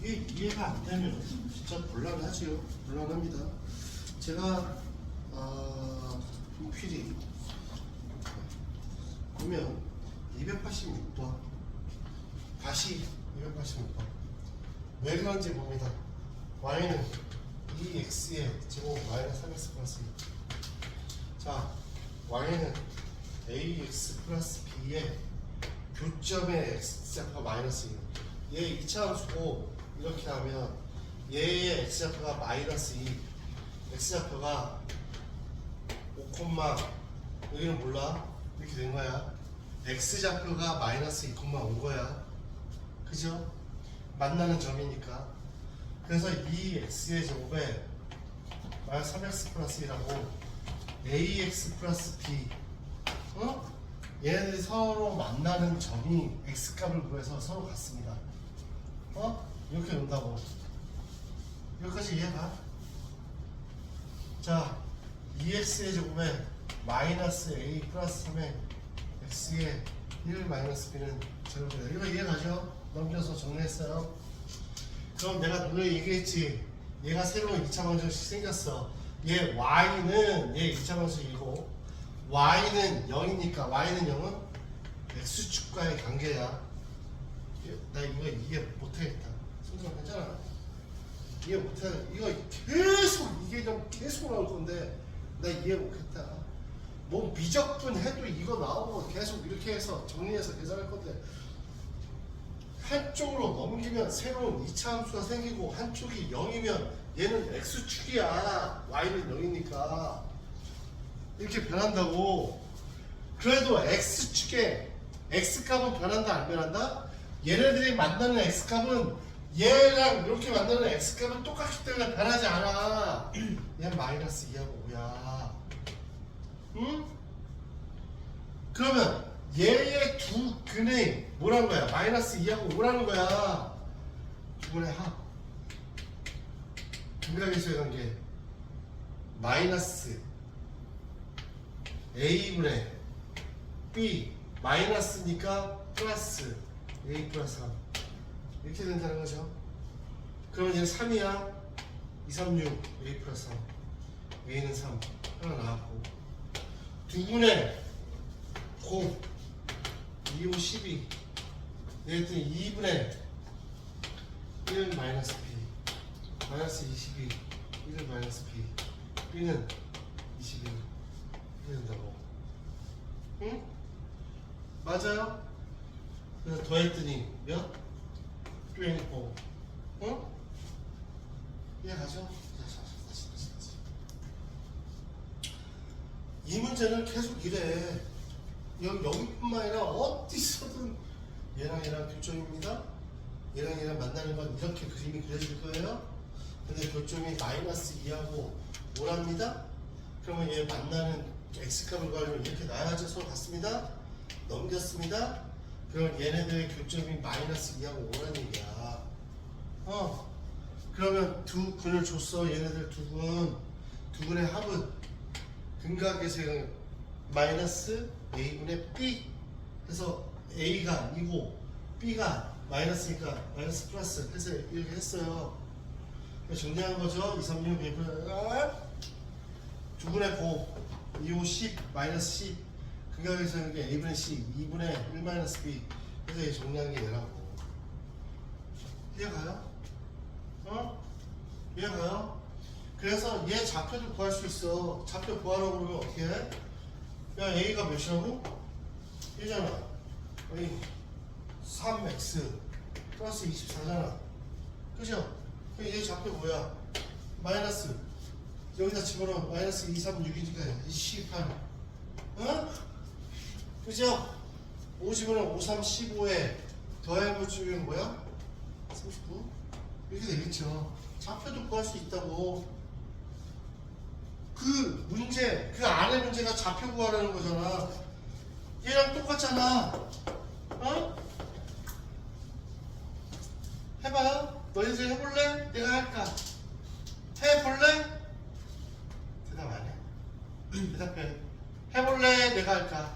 이게 이해가 안 되면 진짜 곤란하지요. 곤란합니다. 제가 분필이 보면 286번 다시 286번 왜 그런지 봅니다. y는 2x의 제곱 마이너스 3x 플러스 2. 자, y는 ax 플러스 b의 교점의 x좌표가 마이너스 2. 얘 2차 함수고 이렇게 하면 얘의 x좌표가 마이너스 2, x좌표가 5, 여기는 몰라. 이렇게 된 거야. x좌표가 마이너스 2,5 거야. 그죠? 만나는 점이니까. 그래서 이 x의 제곱에 마이너스 3x 플러스 1하고 ax 플러스 b 얘네들이 서로 만나는 점이 x값을 구해서 서로 같습니다. 이렇게 논다고. 여기까지 이해가? 자, 2x의 제곱에 마이너스 a 플러스 3의 x의 1 마이너스 b는 제곱이다. 이거 이해가죠? 넘겨서 정리했어요. 그럼 내가 오늘 얘기했지. 얘가 새로운 2차 방정식 생겼어. 얘 y는 얘 2차 방정식이고 y는 0이니까 y는 0은 x축과의 관계야. 나 이거 이해 못하겠다. 손좀 괜찮아. 이해 못해. 이거 계속 이게 좀 계속 나올 건데 나 이해 못했다. 뭐 미적분 해도 이거 나오고 계속 이렇게 해서 정리해서 계산할 건데 한쪽으로 넘기면 새로운 2차 함수가 생기고 한쪽이 0이면 얘는 x축이야. y는 0이니까 이렇게 변한다고. 그래도 x축에 x값은 변한다 안 변한다? 얘네들이 만나는 x값은 얘랑 이렇게 만나는 x값은 똑같기 때문에 변하지 않아. 얘 마이너스 2하고 5야. 응? 그러면 얘의 두 근이 뭐라는 거야? 마이너스 2하고 5라는 거야. 두 분의 합. 근각의수의 관계. 마이너스 a분의 b 마이너스니까 플러스 a 플러스 3 이렇게 된다는 거죠. 그러면 얘는 3이야. 2, 3, 6 a 플러스 3 a는 3 하나 나왔고 두 분의 곱 2, 5, 12 얘랬더니 2분의 1 마이너스 b 마이너스 22 1 마이너스 b b는 21 이렇게 된다고. 응? 맞아요? 그래서 더했더니 몇? 24. 응? 이해가죠? 다시. 이 문제는 계속 이래. 여기뿐만 아니라 어디서든 얘랑 교점입니다. 얘랑 만나는 건 이렇게 그림이 그려질 거예요. 근데 교점이 마이너스 2하고 5랍니다. 그러면 얘 만나는 x값을 구하려면 이렇게 나야죠. 서로 같습니다. 넘겼습니다. 그럼 얘네들의 교점이 마이너스 2하고 5라는 얘기야. 그러면 두 근을 줬어. 얘네들 두 근의 합은 근각의 세경 마이너스 a분의 b 해서 a가 2고 b가 마이너스니까 마이너스 플러스 해서 이렇게 했어요. 정리한 거죠. 2, 3, 6, 100, 두 분의 고 2, 5, 10, 마이너스 10 근각에서 이게 a분의 c 2분의 1 마이너스 b 해서 얘 정리한 게 얘라고. 이해가요? 이해가요? 그래서 얘 좌표도 구할 수 있어. 좌표 구하라고 그러면 어떻게 해? 야 a가 몇이라고? 1잖아. 여기 3x 플러스 24잖아. 그죠? 얘 좌표 뭐야? 마이너스 여기다 집어넣으면 마이너스 2, 3, 6이니까 18 그죠? 50은 5, 3, 15에 더해보면 뭐야? 39? 이렇게 되겠죠. 좌표도 구할 수 있다고. 그 문제, 그 안에 문제가 좌표 구하라는 거잖아. 얘랑 똑같잖아. 해봐요. 너희들 해볼래? 내가 할까? 해볼래? 대답 안 해. 대답해. 해볼래? 내가 할까?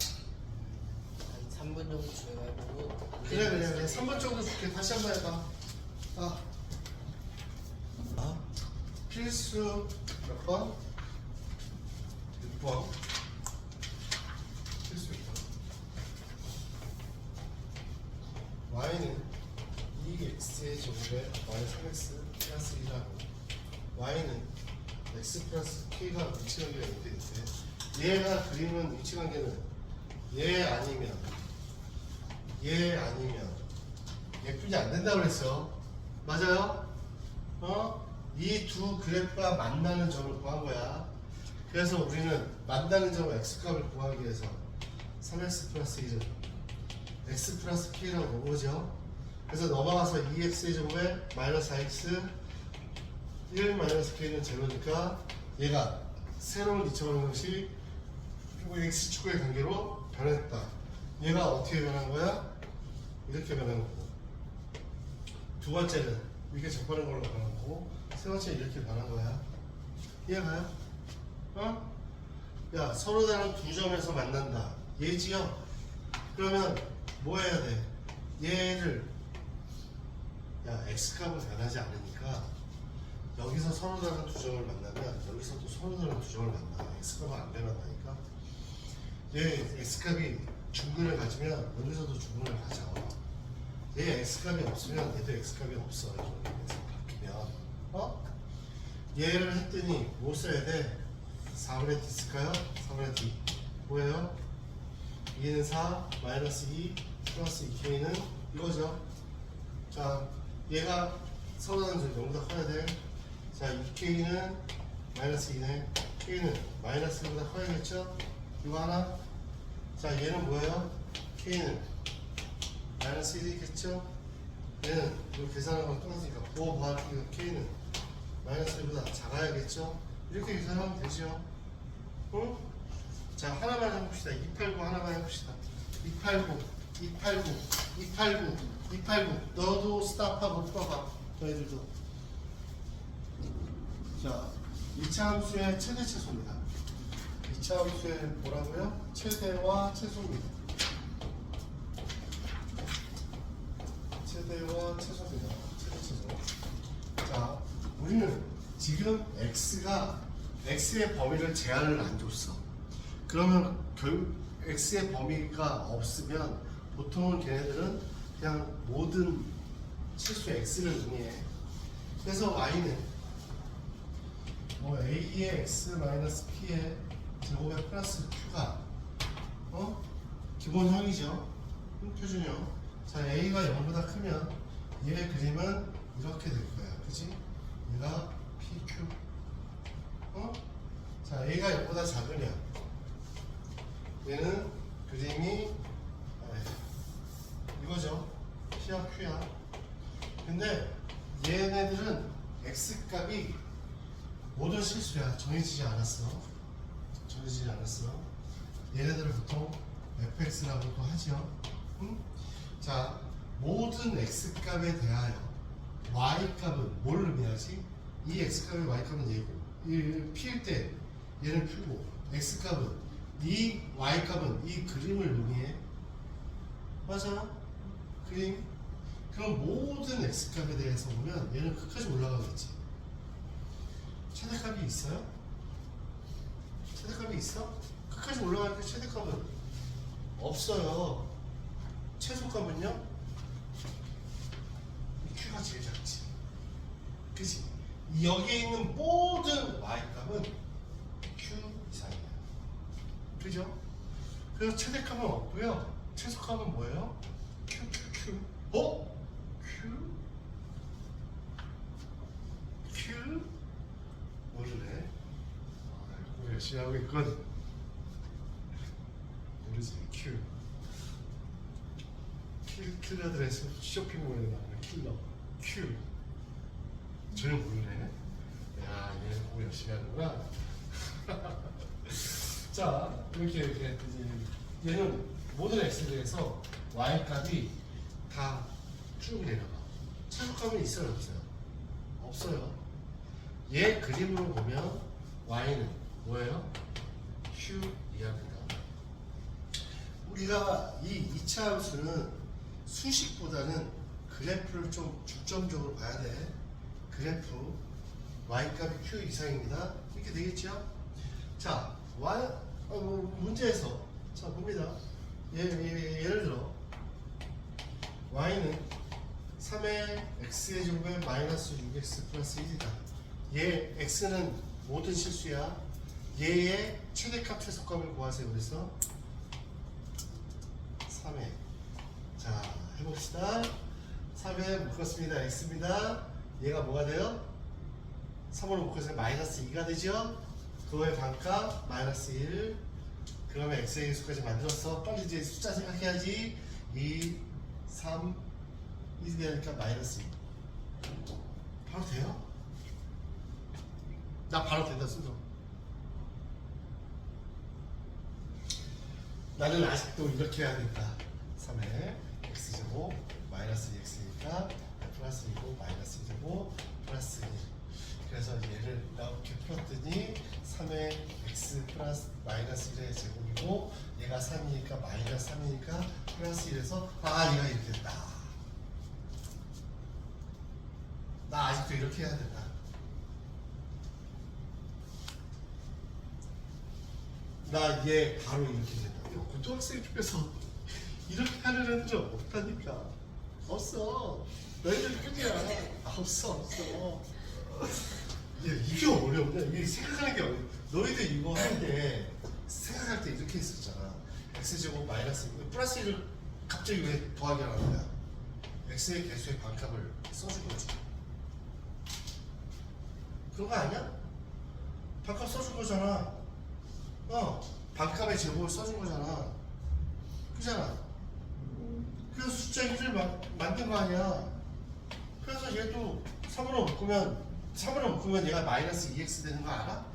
3분 정도 줘가지고. 그래. 3번 정도 줄게. 다시 한번 해봐. 필수 몇 번? 6번. 필수 6번. y는 2x의 제곱에 y 3x 플러스 1하고 y는 x 플러스 k가 위치관계가 있대. 얘가 그리는 위치관계는 얘 아니면 예쁘지 안 된다고 그랬어. 맞아요? 이 두 그래프가 만나는 점을 구한 거야. 그래서 우리는 만나는 점을 x값을 구하기 위해서 3x 플러스 1은 x 플러스 k라고 본 거죠. 그래서 넘어가서 2x의 제곱에 마이너스 4x 1 마이너스 k는 제로니까 얘가 새로운 2차원 형식 그리고 x축의 관계로 변했다. 얘가 어떻게 변한 거야? 이렇게 변한 거고, 두 번째는 이렇게 접하는 걸로 변한 거고, 세 번째는 이렇게 변한 거야. 이해가요? 야, 서로 다른 두 점에서 만난다. 얘지요? 그러면 뭐 해야 돼? 얘를 x값은 변하지 않으니까 여기서 서로 다른 두 점을 만나면 여기서도 서로 다른 두 점을 만나. x값은 안 변한다니까. 얘 x값이 중근을 가지면 여기서도 중근을 가져. 얘 x값이 없으면 얘도 x값이 없어. 이렇게 바뀌면 얘를 했더니 뭐 써야 돼? 4분의 d 쓸까요? 4분의 d 뭐예요? 2는 4 마이너스 2 플러스 2k는 이거죠. 자, 얘가 서로 다른 점 전부 다 커야 돼. 자, 2k는 마이너스 2네. k는 마이너스 1보다 커야겠죠? 이거 하나. 자, 얘는 뭐예요? k는 마이너스 1이겠죠? 얘는 이거 계산한 건 똑같으니까 5 더하기 k는 마이너스 1보다 작아야겠죠? 이렇게 계산하면 되죠? 응? 자, 하나만 해봅시다. 289 하나만 해봅시다. 289 너도 스탑하고 풀어봐. 너희들도. 자, 2차 함수의 최대 최소입니다. 2차 함수의 뭐라고요? 최대와 최소입니다. 최대와 최소입니다. 최대 최소. 자, 우리는 지금 x의 범위를 제한을 안 줬어. 그러면 결국 x의 범위가 없으면 보통은 걔네들은 그냥 모든 실수 x를 의미해. 그래서 y는 뭐 a의 x 마이너스 p의 제곱에 플러스 q가 기본형이죠. 표준형. 자, a가 0보다 크면 얘의 그림은 이렇게 될 거야. 그지? 얘가 pq. 자, a가 0보다 작으면 얘는 그림이 이거죠. p와 q야. 근데 얘네들은 x값이 모든 실수야. 정해지지 않았어. 얘네들을 보통 fx라고도 하죠. 자, 모든 x값에 대하여 y 값은 뭘 의미하지? 이 x 값의 y 값은 얘고, 이 p일 때 얘는 q고, x 값은 이 y 값은 이 그림을 의미해. 맞아? 그림. 그럼 모든 x 값에 대해서 보면 얘는 끝까지 올라가겠지. 최대값이 있어요? 최대값이 있어? 끝까지 올라가니까 최대값은 없어요. 최소값은요? q가 제일 작지. 그치? 여기에 있는 모든 y값은 q 이상이야. 그죠? 그래서 최대값은 없고요. 최소값은 뭐예요? q. 어? q? 모르네. 공부 열심히 하고 있거든. 모르지. 킬러들에서 쇼핑몰에 나오는 킬러. q. 전혀 모르네. 야, 얘 공부 열심히 하는구나. 자, 이렇게 했더니 얘는 모든 x에 대해서 y 값이 다 쭉 내려가. 최소값은 있어요, 없어요? 없어요. 얘 그림으로 보면 y는 뭐예요? q 이하입니다. 우리가 이 2차 함수는 수식보다는 그래프를 좀 중점적으로 봐야 돼. 그래프 y값이 q 이상입니다. 이렇게 되겠죠? 자, 문제에서 자 봅니다. 예를 들어 y는 3의 x의 제곱에 마이너스 6x 플러스 1이다. 얘 x는 모든 실수야. 얘의 최대값 최소값을 구하세요. 그래서 3의 자 해봅시다. 3에 묶었습니다. x입니다. 얘가 뭐가 돼요? 3으로 묶어서 마이너스 2가 되죠? 그거의 반값 마이너스 1. 그러면 x의 개수까지 만들었어. 빨리 이제 숫자 생각해야지. 2, 3, 1이 되니까 마이너스 2. 바로 돼요? 나 바로 된다 순서. 나는 아직도 이렇게 해야 된다. 3에 x제곱 마이너스 2x니까 플러스 2고 마이너스 2제곱 플러스 1. 그래서 얘를 이렇게 풀었더니 3의 x 플러스 마이너스 1의 제곱이고 얘가 3이니까 마이너스 3이니까 플러스 1에서 얘가 이렇게 됐다. 나 아직도 이렇게 해야 된다. 나 얘 바로 이렇게 된다. 고등학생 중에서 이렇게 하는 애들은 없다니까. 없어. 너희들 뿐이야. 없어. 이게 어렵냐? 이게 생각하는 게 어려워. 너희들 이거 할 때 생각할 때 이렇게 했었잖아. x제곱 마이너스 플러스 1을 갑자기 왜 더하기를 하는 거야? x의 개수의 반값을 써준 거지. 그런 거 아니야? 반값 써준 거잖아. 반값의 제곱을 써준 거잖아. 그잖아. 그래서 숫자 1을 만든 거 아니야. 그래서 얘도 3으로 묶으면 얘가 마이너스 2x 되는 거 알아?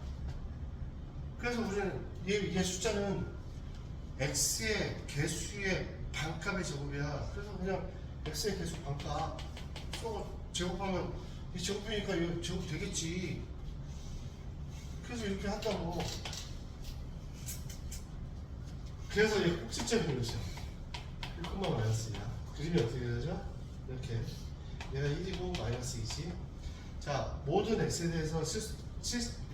그래서 우리는 얘 숫자는 x의 개수의 반값의 제곱이야. 그래서 그냥 x의 개수 반값 제곱하면 이 제곱이니까 이거 제곱 되겠지. 그래서 이렇게 한다고. 그래서 얘 꼭지점이 그렇죠. 1, 마이너스 2야. 그림이 어떻게 되죠? 이렇게. 얘가 1이고 마이너스 2지. 자, 모든 x에 대해서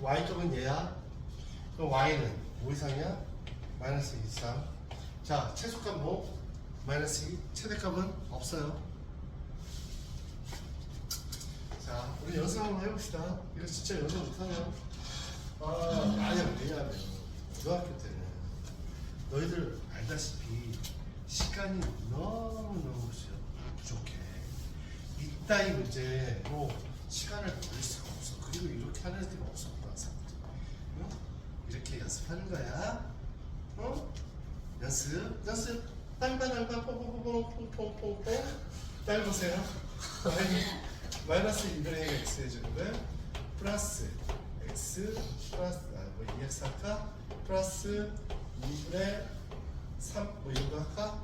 y값은 얘야. 그럼 y는 5 이상이야? 마이너스 2 이상. 자, 최소값 뭐? 마이너스 2. 최대값은 없어요. 자, 우리 연습 한번 해봅시다. 이거 진짜 연습 못하면 아니야. 왜냐하면 고등학교 때는 너희들 알다시피 시간이 너무너무 부족해. 이따위 문제로 시간을 버릴 수가 없어. 그리고 이렇게 하는 애들이 없어. 사람들. 응? 이렇게 연습하는 거야. 연습. 딸바 뽕뽕뽕뽕뽕뽕. 딸 보세요. 마이너스 2분의 x의 제곱에 플러스 x 플러스 2x 할까? 플러스 2분의 3 이 정도 할까?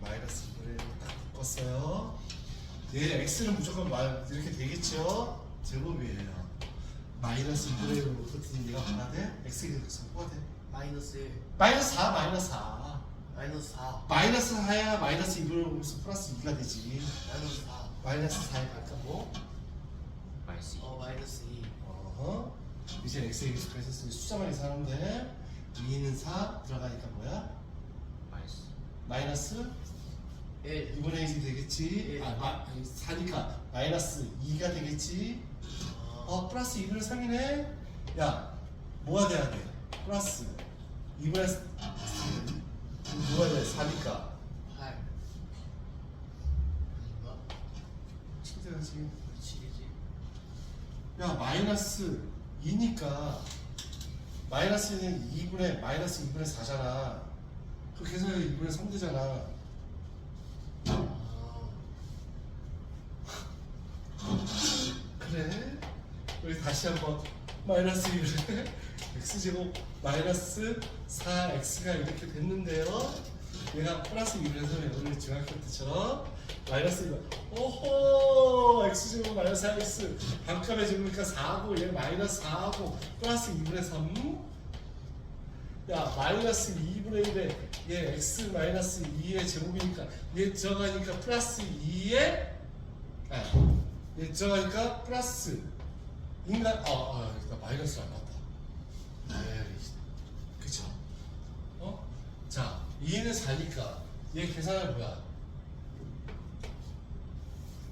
마이너스 2분의 1 딱 묶었어요. 얘 x는 무조건 이렇게 되겠죠? 제곱이에요. 마이너스 2분의 1로 어떻게 얘가 뭐가 돼? x에 대해서 뭐가 돼? 마이너스 1 마이너스 4 마이너스 4 마이너스 4 마이너스 4야 마이너스 2분의 1에서 플러스 2가 되지. 마이너스 4 마이너스 4에 갈까 뭐? 마이너스 마이너스 2 어허. 이제 x에 대해서 그래서 숫자만 계산하는데 2는 4 들어가니까 뭐야? 마이너스 마이너스 1 2분의 1이 되겠지. 예. 4니까 마이너스 2가 되겠지. 플러스 2분의 3이네. 야, 뭐가 돼야 돼? 플러스 2분의 3 뭐가 돼? 4니까 8 아닌가? 친절하지. 7이지 야, 마이너스 2니까 마이너스는 2분의 마이너스 2분의 4잖아. 그 계산이 2분의 3 되잖아. 그래? 우리 다시 한번 마이너스 1을 x제곱 마이너스 4x가 이렇게 됐는데요. 얘가 플러스 1에서 우리 중학교 때처럼 마이너스 1. 오호! x제곱 마이너스 4x 반값에 집으니까 4하고 얘 마이너스 4하고 플러스 2분의 3. 야, 마이너스 2분의 1에 얘 x 마이너스 2의 제곱이니까 얘 들어가니까 플러스 2에 얘 들어가니까 플러스 인간 나 마이너스 안 맞다. 그쵸? 자, 2는 4니까 얘 계산은 뭐야?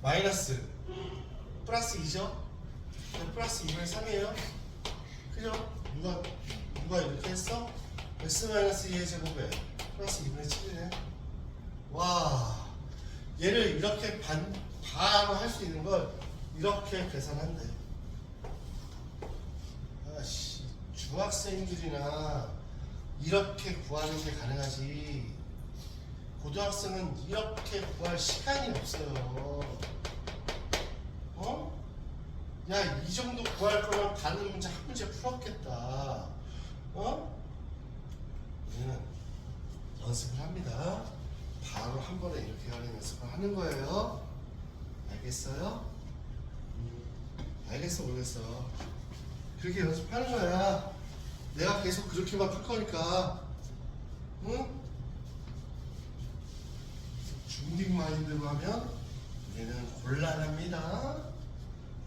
마이너스 플러스 2죠? 플러스 2분의 3이에요. 그죠? 누가 이렇게 했어? x 마이너스 2의 제곱에 플러스 2분의 7이네. 와, 얘를 이렇게 바로 할 수 있는 걸 이렇게 계산한대. 아씨, 중학생들이나 이렇게 구하는 게 가능하지. 고등학생은 이렇게 구할 시간이 없어요. 야, 이 정도 구할 거면 다른 문제 한 문제 풀었겠다. 우리는 연습을 합니다. 바로 한 번에 이렇게 하는 연습을 하는 거예요. 알겠어요? 알겠어, 모르겠어. 그렇게 연습하는 거야. 내가 계속 그렇게만 풀 거니까. 응? 중딩 마인드로 하면 우리는 곤란합니다.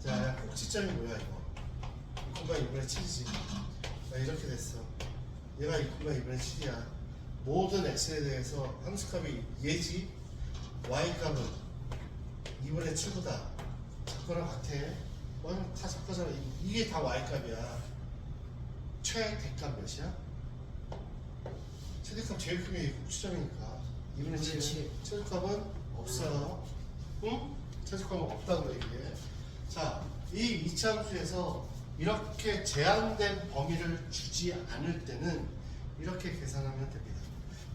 자, 꼭지점이 뭐야 이거? 2,2분의 7이지. 이렇게 됐어. 얘가 2,2분의 7이야. 모든 x에 대해서 함수값이 얘지. y값은 2분의 7보다 작거나 같아. 다 작거잖아. 이게 다 y값이야. 최대값 몇이야? 최대값 제일 큰 게 꼭지점이니까 2분의 7. 최대값은 없어요. 응? 최대값은 없다는 거야 이게. 자, 이 이차함수에서 이렇게 제한된 범위를 주지 않을 때는 이렇게 계산하면 됩니다.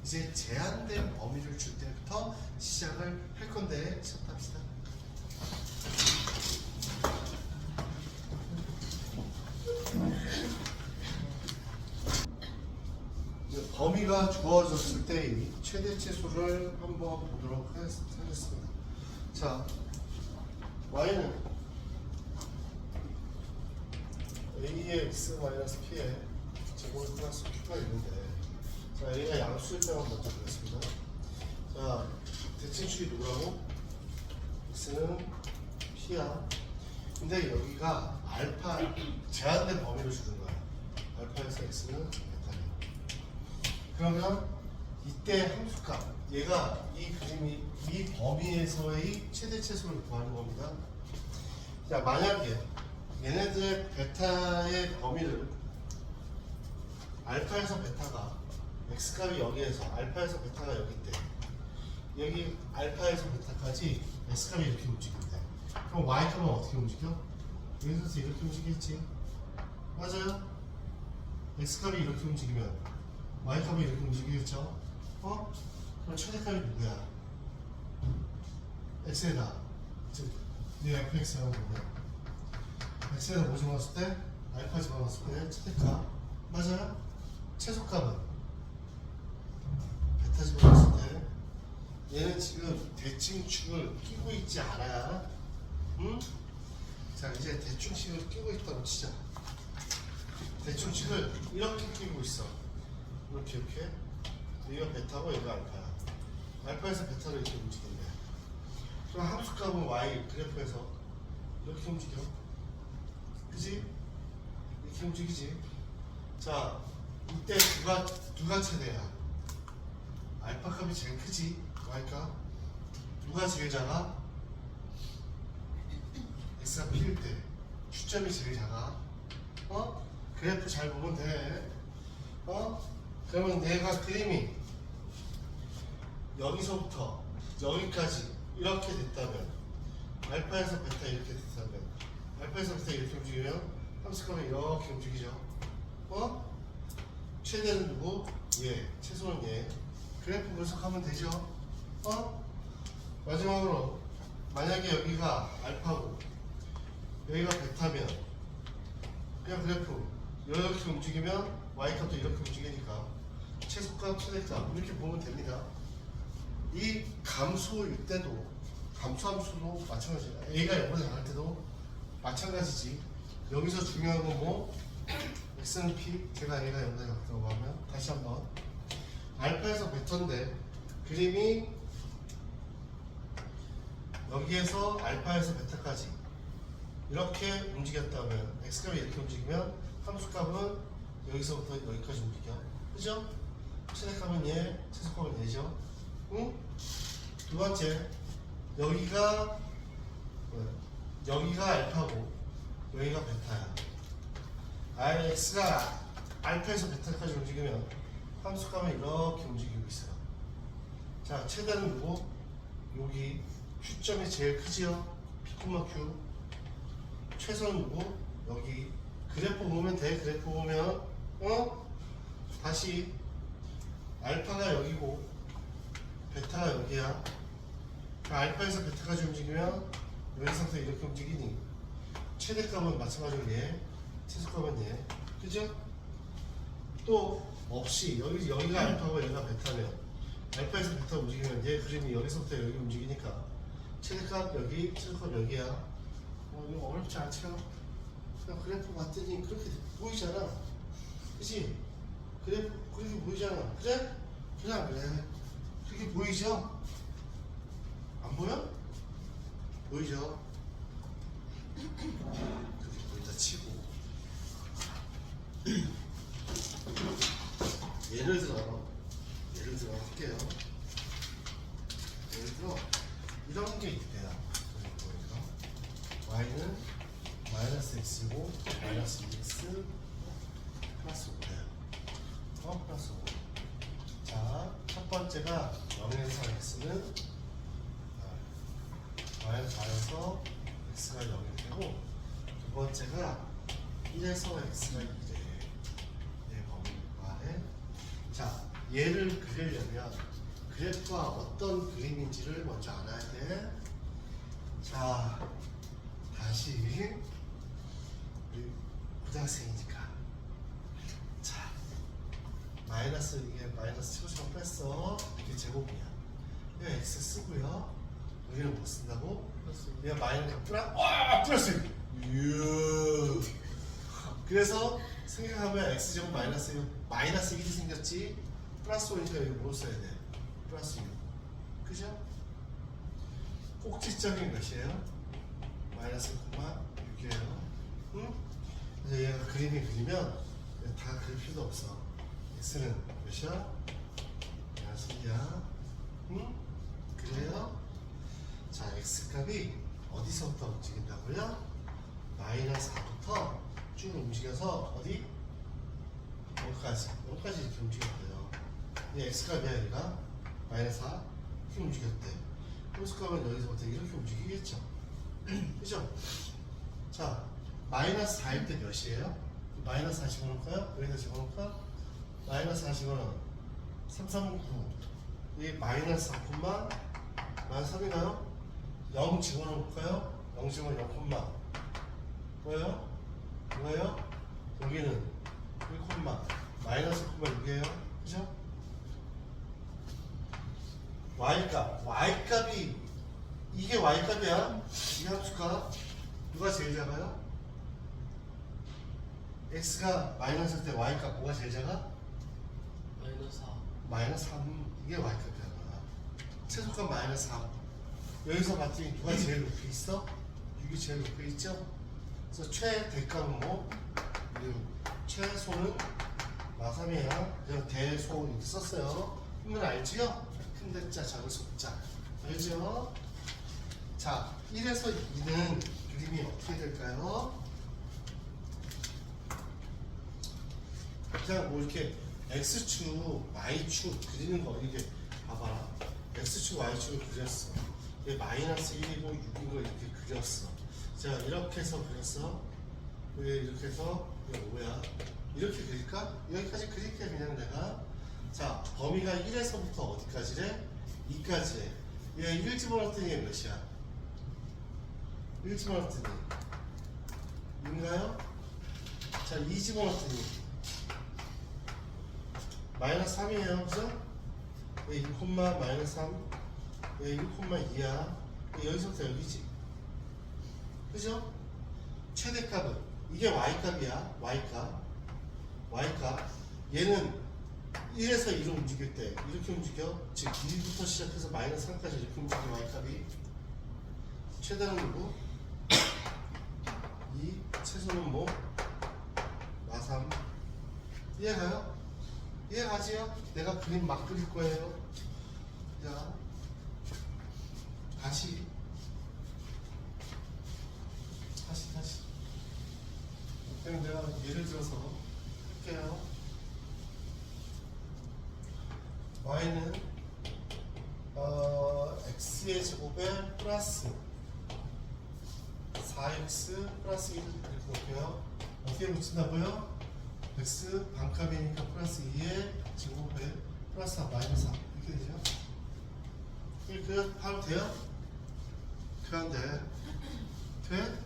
이제 제한된 범위를 줄 때부터 시작을 할 건데 시작합시다. 범위가 주어졌을 때 이 최대치수를 한번 보도록 하겠습니다. 자, y는 a의 x 마이너스 p의 제곱을 플러스 q가 있는데, 자, a가 양수일 때만 먼저 보겠습니다. 자, 대칭축이 누구라고? x는 p야. 근데 여기가 알파 제한된 범위를 주는 거야. 알파에서 x는 베타야. 그러면 이때 함수값, 얘가 이 그림이 이 범위에서의 최대치수를 구하는 겁니다. 자, 만약에 얘네들의 베타의 범위를 알파에서 베타가 x값이 여기에서 알파에서 베타가 여기 때 여기 알파에서 베타까지 x값이 이렇게 움직인대. 그럼 y값은 어떻게 움직여? 여기서 이렇게 움직이겠지. 맞아요? x값이 이렇게 움직이면 y값이 이렇게 움직이겠죠? 그럼 최대값이 누구야? x에다 즉 네 fx라고 보면 x에다 뭐 집어넣었을 때? 알파 집어넣었을 때 최대값. 맞아요? 최소값은 베타 집어넣었을 때 얘는 지금 대칭축을 끼고 있지 않아. 응? 자, 이제 대칭축을 끼고 있다고 치자. 대칭축을 이렇게 끼고 있어. 이렇게 이렇게. 여기가 베타고 여기가 알파야. 알파에서 베타로 이렇게 움직인대. 그럼 함수값은 y 그래프에서 이렇게 움직여. 그지? 이렇게 움직이지. 자, 이때 누가 최대야? 알파 값이 제일 크지. y 값. 누가 제일 작아? x가 p일 때 추점이 제일 작아. 어? 그래프 잘 보면 돼. 어? 그러면 내가 그림이 여기서부터 여기까지 이렇게 됐다면, 알파에서 베타 이렇게 됐다면, 알파에서 베타 이렇게 움직이면 함수값은 이렇게 움직이죠. 어? 최대는 누구? 얘. 최소는 얘. 그래프 분석하면 되죠. 어? 마지막으로 만약에 여기가 알파고 여기가 베타면 그냥 그래프 이렇게 움직이면 y값도 이렇게 움직이니까 최소값 최대값 이렇게 보면 됩니다. 이 감소일 때도 감소함수도 마찬가지야. a가 0보다 작을 때도 마찬가지지. 여기서 중요한 건 뭐? x는 p, 제가 a가 0보다 작다고 하면 다시 한번 알파에서 베타인데 그림이 여기에서 알파에서 베타까지 이렇게 움직였다면 x값이 이렇게 움직이면 함수값은 여기서부터 여기까지 움직여. 그죠? 최대값은 얘, 최소값은 얘죠. 응? 두 번째, 여기가 알파고 여기가 베타야. x가 알파에서 베타까지 움직이면 함수값은 이렇게 움직이고 있어요. 자, 최대는 누구? 여기 Q점이 제일 크지요? P, Q. 최소는 누구? 여기. 그래프 보면 돼. 그래프 보면 다시 알파가 여기고 베타가 여기야. 그러니까 알파에서 베타까지 움직이면 여기서부터 이렇게 움직이니 최대값은 마찬가지로 얘, 최소값은 얘. 그죠? 또 없이 여기가 알파고 여기가 베타면 알파에서 베타 움직이면 얘 그림이 여기서부터 여기 움직이니까 최대값 여기, 최소값 여기야. 이거 어렵지 않죠? 그냥 그래프 봤더니 그렇게 보이잖아. 그치? 그래프 그렇게 보이잖아. 그래? 그래 안 그래? 그렇게 보이죠? 안 보여? 보이죠? 그렇게 보인다 치고 예를 들어 할게요. 예를 들어 이런 게 있대요. 보니까 y는 마이너스 x고 마이너스 2x 플러스 5예요. 플러스 5. 자, 첫 번째가 0에서 x는 마이너스 4에서 x가 0이 되고, 두 번째가 1에서 x가 2래. 얘 범위 안에. 자, 얘를 그리려면 그래프가 어떤 그림인지를 먼저 알아야 돼. 자, 다시 우리 고등학생이니까. 자, 이게 마이너스 최고점 뺐어. 이게 제곱이야. 이거 x 쓰고요. 여기는 뭐 쓴다고? 얘가 마이너스 플러스. 그래서 생각하면 x제곱 마이너스 1이 생겼지. 플러스 5니까 여기 뭐 써야 돼? 플러스 6. 그죠? 꼭지점이 몇이에요? 마이너스 6이에요. 응? 그래서 얘가 그림이 그리면 다 그릴 필요도 없어. x는 몇이야? 마이너스 1이야. 응? 그래요? 자, x값이 어디서부터 움직인다고요? 마이너스 4부터 쭉 움직여서 어디? 여기까지 이렇게 움직였대요. 이 x값이야 얘가 마이너스 4 이렇게 움직였대. 함수값은 여기서부터 이렇게 움직이겠죠. 그죠? 자, 마이너스 4일 때 몇이에요? 마이너스 4 집어넣을까요? 여기다 집어넣을까? 마이너스 4 집어넣으면 339. 이 마이너스 4, 마이너스 3이나요? 0 집어넣을까요? 0 집어넣으면 0, 뭐예요? 여기는 1, 마이너스 6이에요. 그죠? y값이 이게 y값이야. 이 함수가 누가 제일 작아요? x가 마이너스일 때 y값 뭐가 제일 작아? 마이너스 4. 마이너스 3. 이게 y값이야. 최소값 마이너스 3. 여기서 봤더니 누가 제일 높이 있어? 6이 제일 높이 있죠? 그래서 최대값은 뭐? 6. 최소는 마3이에요. 그냥 대소 이렇게 썼어요. 그러면 알지요? 큰 대자 작은 소자. 알죠? 자, 1에서 2는 그림이 어떻게 될까요? 그냥 뭐 이렇게 x축, y축 그리는 거 이게 봐봐라. x축, y축을 그렸어. 얘 마이너스 1이고 6인 거 이렇게 그렸어. 자, 이렇게 해서 그렸어. 왜 이렇게 해서 이게 뭐야? 이렇게 그릴까? 여기까지 그릴게 그냥 내가. 자, 범위가 1에서부터 어디까지래? 2까지래. 얘 1 집어넣었더니 얘 몇이야? 1 집어넣었더니 6인가요? 자, 2 집어넣었더니 마이너스 3이에요. 그죠? 얘 1, 마이너스 3. 얘 1,2야. 여기서부터 여기지. 그죠? 최대값은 이게 y값이야. y값. 얘는 1에서 2로 움직일 때 이렇게 움직여. 즉 1부터 시작해서 마이너스 3까지 이렇게 움직여. y값이. 최대는 누구? 2. 최소는 뭐? 마3. 이해가요? 이해가지요? 내가 그림 막 그릴 거예요. 자, 다시. 그냥 내가 예를 들어서 할게요. y는 x의 제곱에 플러스 4x 플러스 1 이렇게 놓을게요. 어떻게 붙인다고요? x 반값이니까 플러스 2의 제곱에 플러스 4 마이너스 4 이렇게 되죠? 이렇게 하면 돼요? 돼안돼? 돼?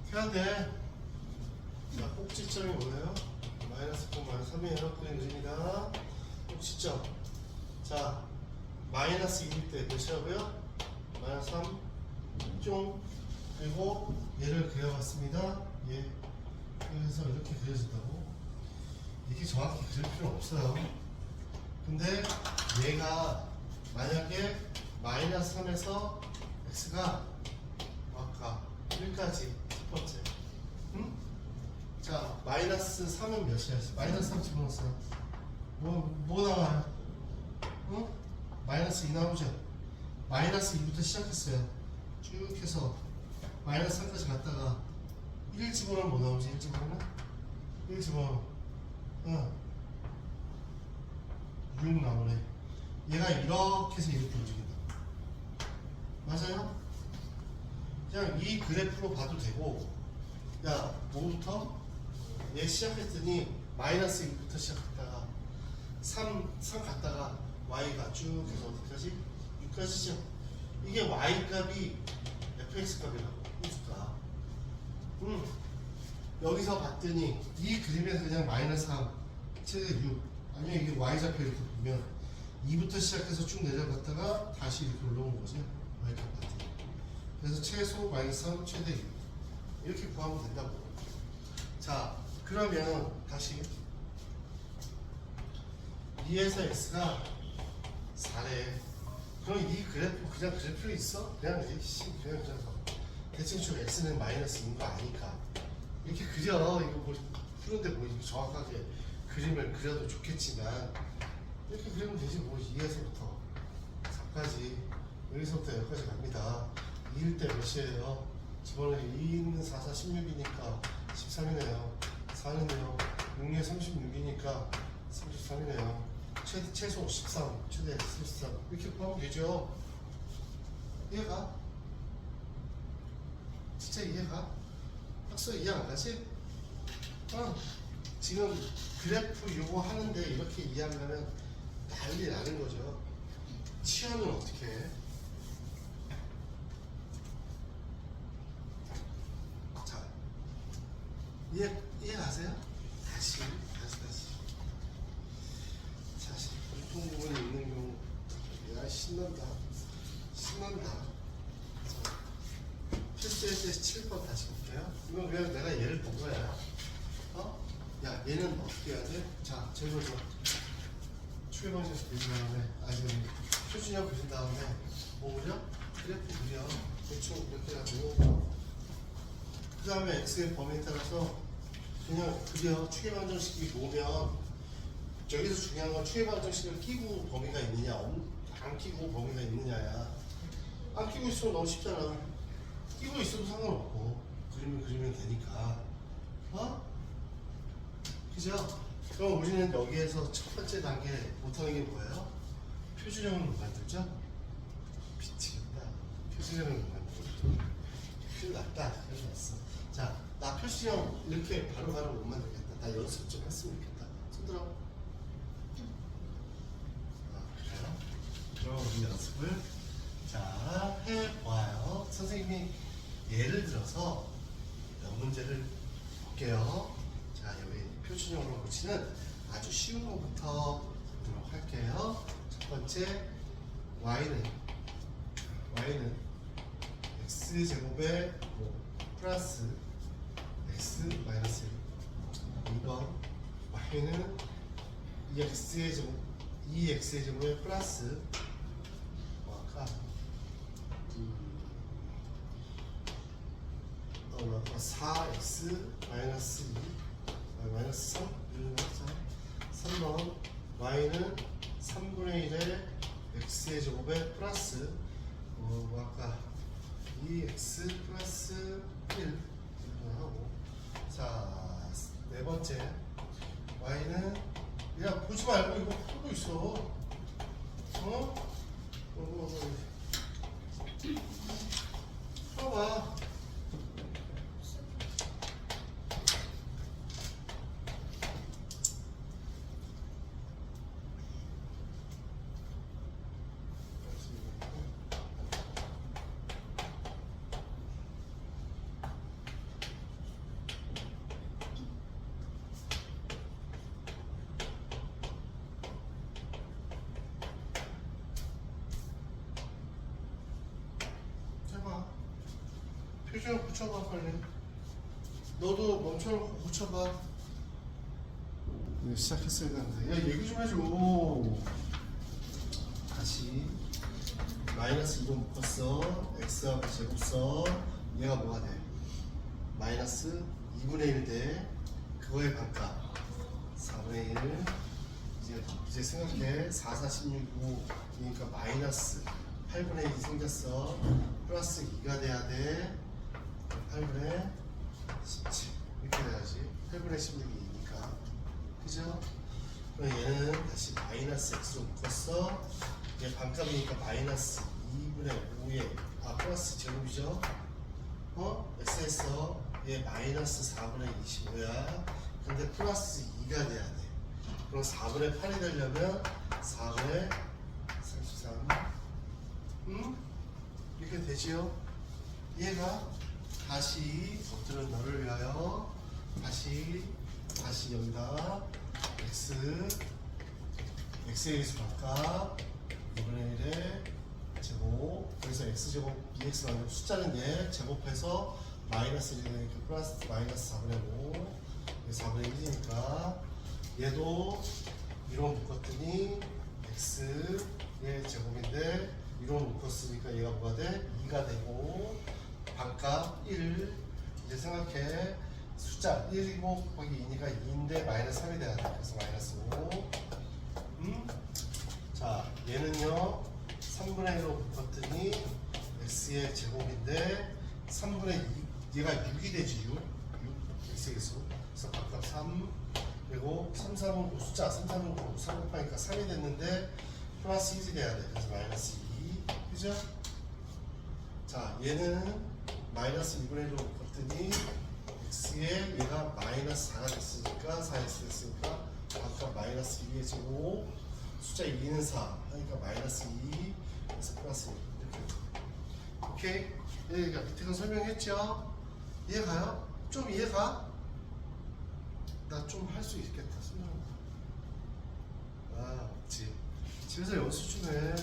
돼안돼? 자, 꼭지점이 뭐예요? 마이너스 9, 마이너스 3이에요. 그린 그림이다. 꼭지점. 자, 마이너스 2일 때 몇이라고요? 마이너스 3. 쫑. 그리고 얘를 그려봤습니다. 얘. 그래서 이렇게 그려진다고. 이렇게 정확히 그릴 필요 없어요. 근데 얘가 만약에 마이너스 3에서 x가 아까 1까지 첫 번째. 응? 자, 마이너스 3은 몇이야? 마이너스 3 집어넣었어요. 뭐 나와요? 응? 마이너스 2 나오죠? 마이너스 2부터 시작했어요. 쭉 해서 마이너스 3까지 갔다가 1 집어넣으면 뭐 나오지? 1 집어넣으면? 1 집어넣으면 6 나오네. 얘가 이렇게 해서 이렇게 움직인다. 맞아요? 그냥 이 그래프로 봐도 되고, 야, 뭐부터? 얘 시작했더니 마이너스 1부터 시작했다가 3 갔다가 y가 쭉 해서 어디까지? 6까지죠? 이게 y값이 fx값이라고 이수가. 여기서 봤더니 이 그림에서 그냥 마이너스 3 최대 6 아니면 이게 y좌표 이렇게 보면 2부터 시작해서 쭉 내려갔다가 다시 이렇게 올라온 거죠. y값 같은. 그래서 최소 마이너스 3 최대 6 이렇게 구하면 된다고. 자, 그러면 다시 2에서 x가 4래. 그럼 이 그래프 그냥 그릴 필요 있어? 그냥 그냥 대칭축 x는 마이너스인 거 아니까 이렇게 그려. 이거 뭐 푸는데 뭐 이렇게 정확하게 그림을 그려도 좋겠지만 이렇게 그리면 되지. 뭐 2에서부터 4까지 여기서부터 여기까지 갑니다. 2일 때 몇이에요? 집어넣으면 2는 4, 4, 16이니까 13이네요. 4는요 6에 36이니까 33이네요. 최소 13, 최대 33 이렇게 구하면 되죠. 이해가? 진짜 이해가? 학생 이해 안 가지? 지금 그래프 요거 하는데 이렇게 이해하면 난리 나는 거죠. 치환은 어떻게 해? 자, 이해 가세요? 다시. 공통 부분이 있는 경우, 야 신난다. 얘는 어떻게 해야 돼? 자, 제일 먼저 추계 방정식 그린 다음에 표준형 그린 다음에 뭐 그려? 그래프 그려. 대충 이렇게 해가지고 그 다음에 x의 범위에 따라서 그냥 그려. 추계 방정식이 뭐면 여기서 중요한 건 추계 방정식을 끼고 범위가 있느냐 안 끼고 범위가 있느냐야. 안 끼고 있으면 너무 쉽잖아. 끼고 있어도 상관없고 그리면 되니까. 어? 그죠? 그럼 우리는 여기에서 첫 번째 단계 못하는 게 뭐예요? 표준형을 못 만들죠? 미치겠다. 표준형을 못 만들죠. 큰일 났다. 큰일 났어. 자, 나 표준형 이렇게 바로바로 못 만들겠다. 나 연습 좀 했으면 좋겠다. 손 들어. 그래요? 그럼 우리 연습을 자 해봐요. 선생님이 예를 들어서 몇 문제를 볼게요. 자, 여기 표준형으로 고치는 아주 쉬운 것부터 보도록 할게요. 첫 번째 y는 x제곱에 플러스 x 마이너스 2번 y는 2x의 제곱에 플러스 아까 4x 마이너스 2 마이너스 3 3번 y는 3분의 1의 x의 제곱에 플러스 아까 2x 플러스 1 하고 자, 네 번째 y는 야 보지 말고 이거 풀고 있어. 풀어봐. 표준형 붙여봐 빨리. 너도 멈춰놓고 붙여봐. 시작했어야 되는데. 야 얘기 좀 해줘. 다시 마이너스 2로 묶었어. x하고 제곱 써. 얘가 뭐가 돼? 마이너스 2분의 1 대 그거의 반값 4분의 1. 이제 생각해. 4, 4, 16, 5 그러니까 마이너스 8분의 1이 생겼어. 플러스 2가 돼야 돼. 8분의 17 이렇게 돼야지. 8분의 16이니까 그죠? 그럼 얘는 다시 마이너스 x로 묶었어. 얘 반값이니까 마이너스 2분의 5에 플러스 제곱이죠? x 했어. 얘 마이너스 4분의 25야. 근데 플러스 2가 돼야 돼. 그럼 4분의 8이 되려면 4분의 33 이렇게 되지요? 얘가 다시 겉으로 너를 위하여 다시 여기다 x의 계수 바꿔 2분의 1의 제곱. 그래서 x제곱 2x 나누고 숫자는 얘 제곱해서 마이너스 1이 되니까 플러스 마이너스 4분의 5 4분의 1이니까 얘도 위로 묶었더니 x의 제곱인데 위로 묶었으니까 얘가 뭐가 돼? 2가 되고 반값 1. 이제 생각해. 숫자 1이고 곱하기 2니까 2인데 마이너스 3이 돼야 돼. 그래서 마이너스 5. 자, 얘는요 3분의 1로 묶었더니 x의 제곱인데 3분의 2 얘가 6이 되지. 6 x의 개수. 그래서 반값 3. 그리고 3, 3은 9 숫자 3, 3은 9 3 곱하니까 3이 됐는데 플러스 1이 돼야 돼. 그래서 마이너스 2. 그죠? 자, 얘는 마이너스 2분의 1로 묶었더니 x에 얘가 마이너스 4가 됐으니까 4x 됐으니까 반값 마이너스 2의 제곱 숫자 2는 4 하니까 마이너스 2 그래서 플러스 1 이렇게. 오케이? 얘가 밑에서 설명했죠? 이해가요? 좀 이해가? 나 좀 할 수 있겠다. 설명. 없지. 집에서 연습 좀 해.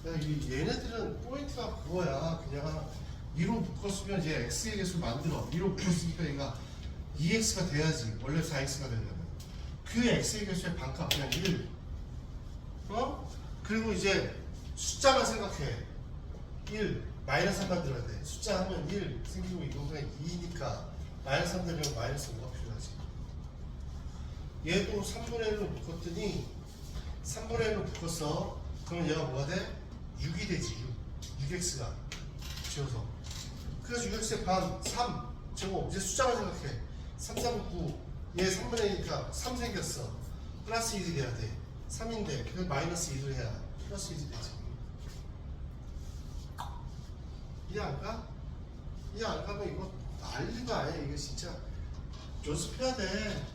얘네들은 포인트가 그거야. 그냥 2로 묶었으면 얘 x의 개수 만들어. 2로 묶었으니까 얘가 2x가 돼야지. 원래 4x가 되려면. 그 x의 개수의 반값 그냥 1. 그리고 이제 숫자만 생각해. 1. 마이너스 3 만들어야 돼. 숫자 하면 1 생기고 이거 그냥 2니까 마이너스 3 되면 마이너스 5가 필요하지. 얘도 3분의 1로 묶었더니 3분의 1로 묶었어. 그러면 얘가 뭐가 돼? 6이 되지. 6x가 지워서. 그래서 6x의 반 3 제곱. 이제 숫자만 생각해. 3, 3, 9. 얘 3분의 1이니까 3 생겼어. 플러스 1이 돼야 돼. 3인데 그래서 마이너스 1을 해야 플러스 1이 되지. 이해 안 가? 이해 안 가면 이거 난리가 아니야. 이거 진짜 연습해야 돼.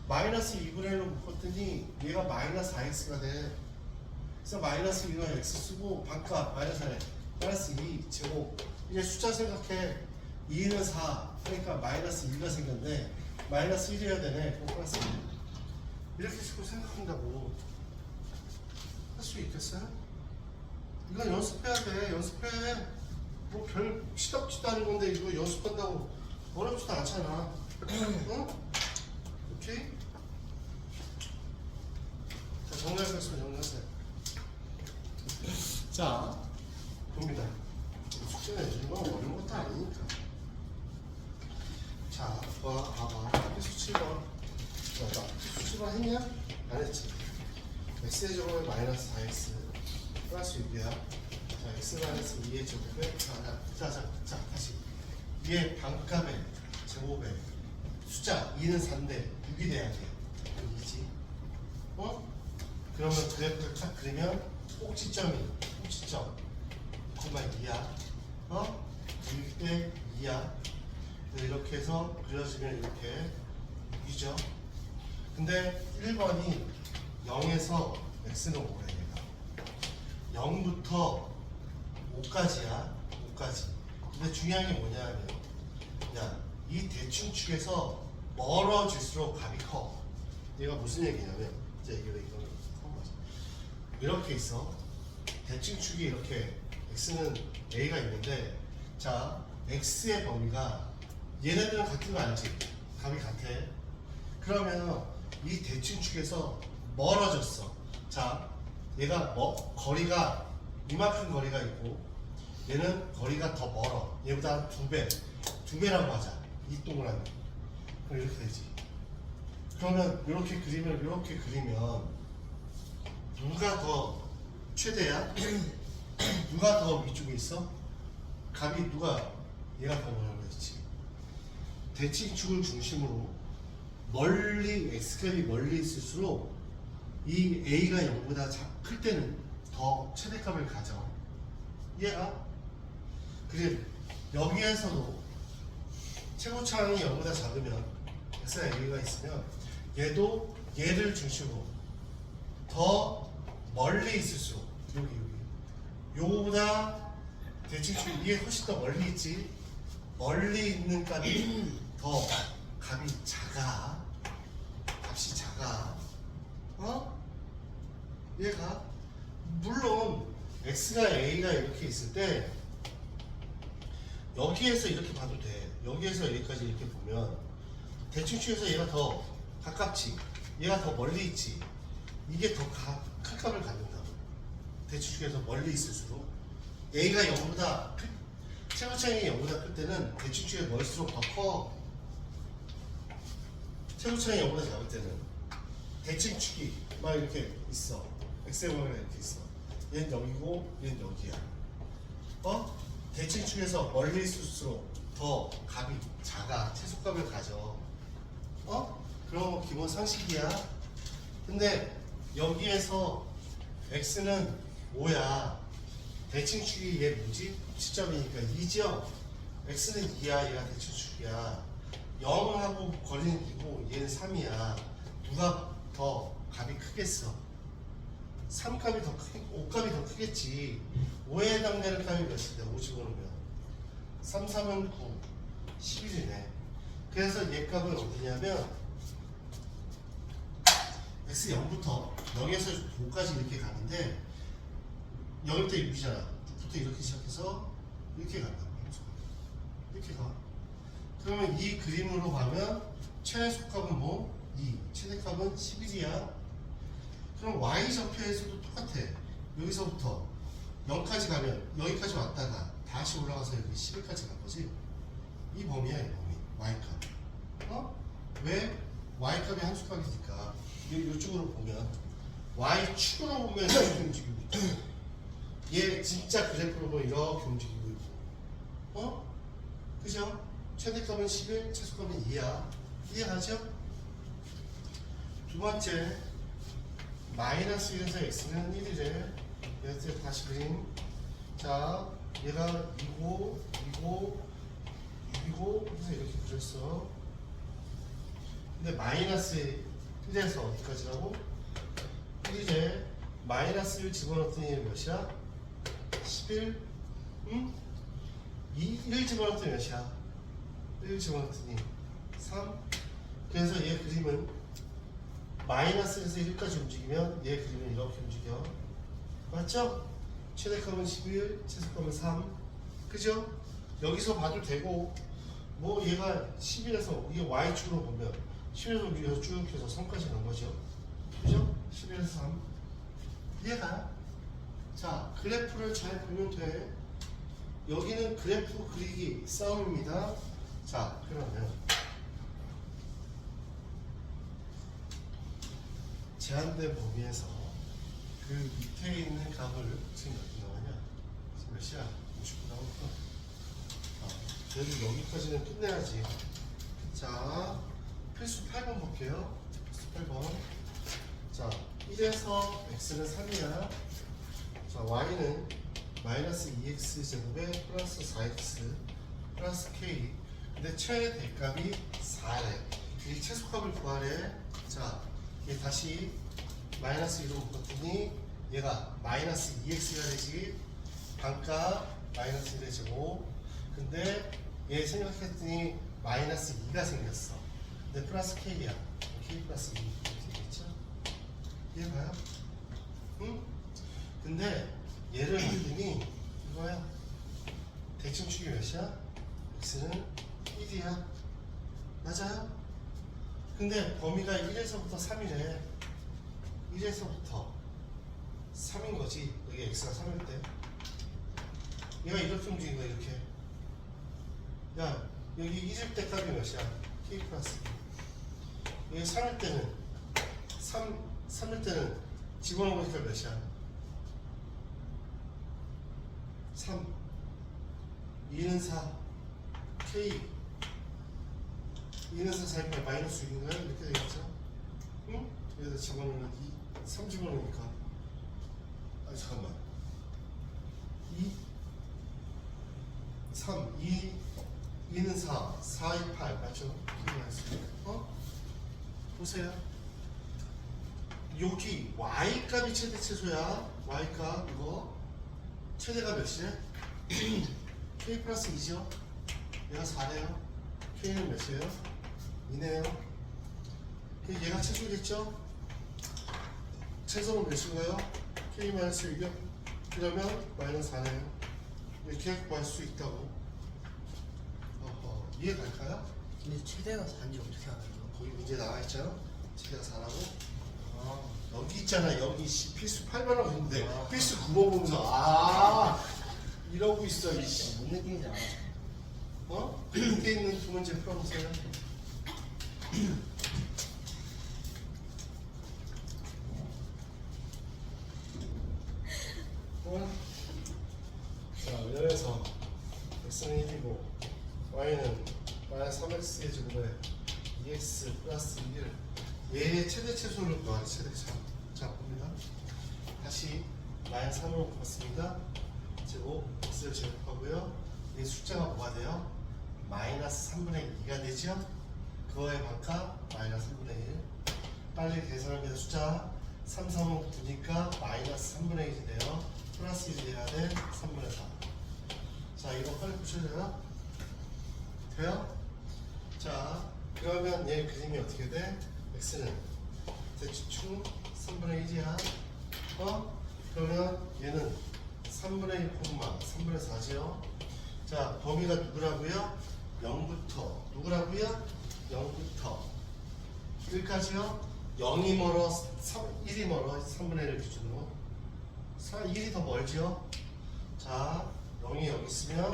마이너스 2분의 1로 묶었더니 얘가 마이너스 4x가 돼. 그래서 마이너스 2가 x 쓰고 반값 마이너스 4네. 마이너스 2 제곱. 이제 숫자 생각해. 2는 4 그러니까 마이너스 2가 생겼네. 마이너스 1이어야 되네. 그럼 플러스 1. 이렇게 식으로 생각한다고 할 수 있겠어요? 이건 연습해야 돼. 연습해. 뭐 별 시답지도 않은 건데 이거 연습한다고 어렵지도 않잖아. 응? 오케이? 자, 정리하겠습니다. 정리하세요. 자, 봅니다. 숙제 내주는 건 어려운 것도 아니니까. 자, 봐봐. 필수 7번. 자, 필수 7번 했냐? 안 했지. x의 제곱에 마이너스 4x 플러스 6이야. 자, x 마이너스 2의 제곱에 자, 다시. 얘 반값에 제곱에 숫자 2는 4인데 6이 돼야 돼. 2지. 그러면 그래프를 딱 그리면 꼭지점, 콤마 2야. 6대 2야. 이렇게 해서 그려지면 이렇게 6이죠. 근데 1번이 0에서 x는 5래. 얘가 0부터 5까지야. 5까지. 근데 중요한 게 뭐냐면 이 대칭축에서 멀어질수록 값이 커. 얘가 무슨 얘기냐면 이제 이거는 이렇게 있어. 대칭축이 이렇게 x는 a가 있는데 자 x의 범위가 얘네들은 같은 거 알지? 값이 같아. 그러면 이 대칭축에서 멀어졌어. 자 얘가 거리가 이만큼 거리가 있고 얘는 거리가 더 멀어. 얘보다 2배라고 하자. 이 동그라미. 그럼 이렇게 되지. 그러면 이렇게 그리면 누가 더 최대야? 누가 더 위쪽에 있어? 값이 얘가 더 멀어 그렇지. 대칭축을 중심으로 멀리 x값이 멀리 있을수록 이 a가 0보다 클 때는 더 최대값을 가져. 이해가? 그래 여기에서도 최고차항이 0보다 작으면 x가 a가 있으면 얘도 얘를 중심으로 더 멀리 있을수록 여기 요거보다 대칭축이 이게 훨씬 더 멀리 있지. 멀리 있는 값이 더 값이 작아. 값이 작아. 얘가 물론 x가 a가 이렇게 있을 때 여기에서 이렇게 봐도 돼. 여기에서 여기까지 이렇게 보면 대칭축에서 얘가 더 가깝지. 얘가 더 멀리 있지. 이게 더 큰 값을 갖는다고. 대칭축에서 멀리 있을수록 a가 0보다 최고차항이 0보다 클 때는 대칭축에 멀수록 더 커. 최고차항이 0보다 작을 때는 대칭축이 막 이렇게 있어. x의 범위가 이렇게 있어. 얘는 여기고 얘는 여기야. 대칭축에서 멀리 있을수록 더 값이 작아. 최소값을 가져. 그런 거 기본 상식이야. 근데 여기에서 x는 5야. 대칭축이 얘 뭐지? 시점이니까 2죠? x는 2야. 얘가 대칭축이야. 0하고 거리는 2고 얘는 3이야. 누가 더 값이 크겠어? 3값이 더 크게, 5값이 더 크겠지. 5에 해당되는 값이 몇인데 5 집어넣으면 3, 3은 9, 11이네. 그래서 얘 값은 어디냐면 x 0부터 0에서 5까지 이렇게 가는데 0일 때 6이잖아. 6부터 이렇게 시작해서 이렇게 간다. 이렇게 가. 그러면 이 그림으로 가면 최소값은 뭐? 2. 최대값은 11이야. 그럼 y 좌표에서도 똑같아. 여기서부터 0까지 가면 여기까지 왔다가 다시 올라가서 여기 11까지 갈 거지. 이 범위야, 이 범위. y값. 왜? y값이 함수값이니까. 이쪽으로 보면 y축으로 보면 이렇게 움직이고 있고, 얘 진짜 그래프로 보면 이렇게 움직이고 있고, 그죠? 최대값은 11, 최소값은 2야. 이해가죠? 두 번째, 마이너스 1에서 x는 1이래. 얘한테 다시 그림. 자, 얘가 2고, 2고, 6이고, 그래서 이렇게 그렸어. 근데 마이너스 1에서 어디까지라고? 1이래. 마이너스 1 집어넣었더니 몇이야? 11? 응? 1 집어넣었더니 몇이야? 1 집어넣었더니 3? 그래서 얘 그림은 마이너스에서 1까지 움직이면 얘 그림은 이렇게 움직여. 맞죠? 최대값은 11, 최소값은 3. 그죠? 여기서 봐도 되고, 뭐 얘가 11에서 이게 y축으로 보면 11에서 움직여서 쭉 해서 3까지 간 거죠. 그죠? 11에서 3. 이해가? 자, 그래프를 잘 보면 돼. 여기는 그래프 그리기 싸움입니다. 자, 그러면 제한된 범위에서 그 밑에 있는 값을 지금 몇 나오냐? 지금 몇 시야? 59 나오고. 그래도 여기까지는 끝내야지. 자, 필수 8번 볼게요. 필수 8번. 자, 1에서 x는 3이야. 자, y는 마이너스 2x 제곱에 플러스 4x 플러스 k. 근데 최대값이 4래. 이 최소값을 구하래. 자, 얘 다시 마이너스 2로 묶었더니 얘가 마이너스 2x가 되지. 반값 마이너스 1의 제곱. 근데 얘 생각했더니 마이너스 2가 생겼어. 근데 플러스 k야. k 플러스 2 이렇게 되겠죠? 이해가요? 응? 근데 얘를 봤더니 이거야. 대칭축이 몇이야? x는 1이야. 맞아요? 근데 범위가 1에서부터 3이래. 1에서부터 3인 거지. 여기 x가 3일 때. 얘가 이렇게 움직이는 거야, 이렇게. 야, 여기 1일 때 값이 몇이야? k 플러스 2. 여기 3일 때는 3일 때는 집어넣으니까 몇이야? 3. 2는 4. k 2는 4, 4, 8, 마이너스 6인가요? 이렇게 되겠죠? 응? 여기다 집어넣으면 2, 3 집어넣으니까. 아, 잠깐만. 2, 3, 2는 4, 4, 2, 8. 맞죠? 보세요. 여기 y값이 최대 최소야. y값 이거 최대가 몇이래? k 플러스 2죠. 얘가 4네요. k는 몇이에요? 2네요. 얘가 최소겠죠? 최소는 몇인가요? k 마이너스 6이요? 그러면 마이너스 4네요. 이렇게 구할 수 있다고. 이해 갈까요? 근데 최대가 4인지 어떻게 알아요? 거기 문제 나와 있잖아. 최대가 4라고. 여기 있잖아. 여기 필수 8번하고 있는데 필수 9번 보면서 이러고 있어. 이씨. 뭔 느낌인지 알아? 그 밑에 있는 두 문제 풀어보세요. 자, 여기서 x는 1이고 y는 마이너스 3x의 제곱에 2x 플러스 1. 얘의 최대 최소를 구하래. 최대 최소. 자, 봅니다. 다시 마이너스 3으로 바꿨습니다. 제곱 x를 제곱하고요. 이 숫자가 뭐가 돼요? 마이너스 3분의 2가 되죠? 그거의 반값 마이너스 3분의 1. 빨리 계산하면 숫자 3, 3은 9니까 마이너스 3분의 1이 돼요. 플러스 1이 돼야 돼. 3분의 4. 자, 이거 빨리 붙여야 되나? 돼요? 자, 그러면 얘 그림이 어떻게 돼? x는 대충 3분의 1이야. 그러면 얘는 3분의 1, 3분의 4죠. 자, 범위가 누구라고요? 0부터 누구라고요? 0부터 여기까지요. 0이 멀어, 1이 멀어. 3분의 1을 기준으로. 1이 더 멀지요. 자, 0이 여기 있으면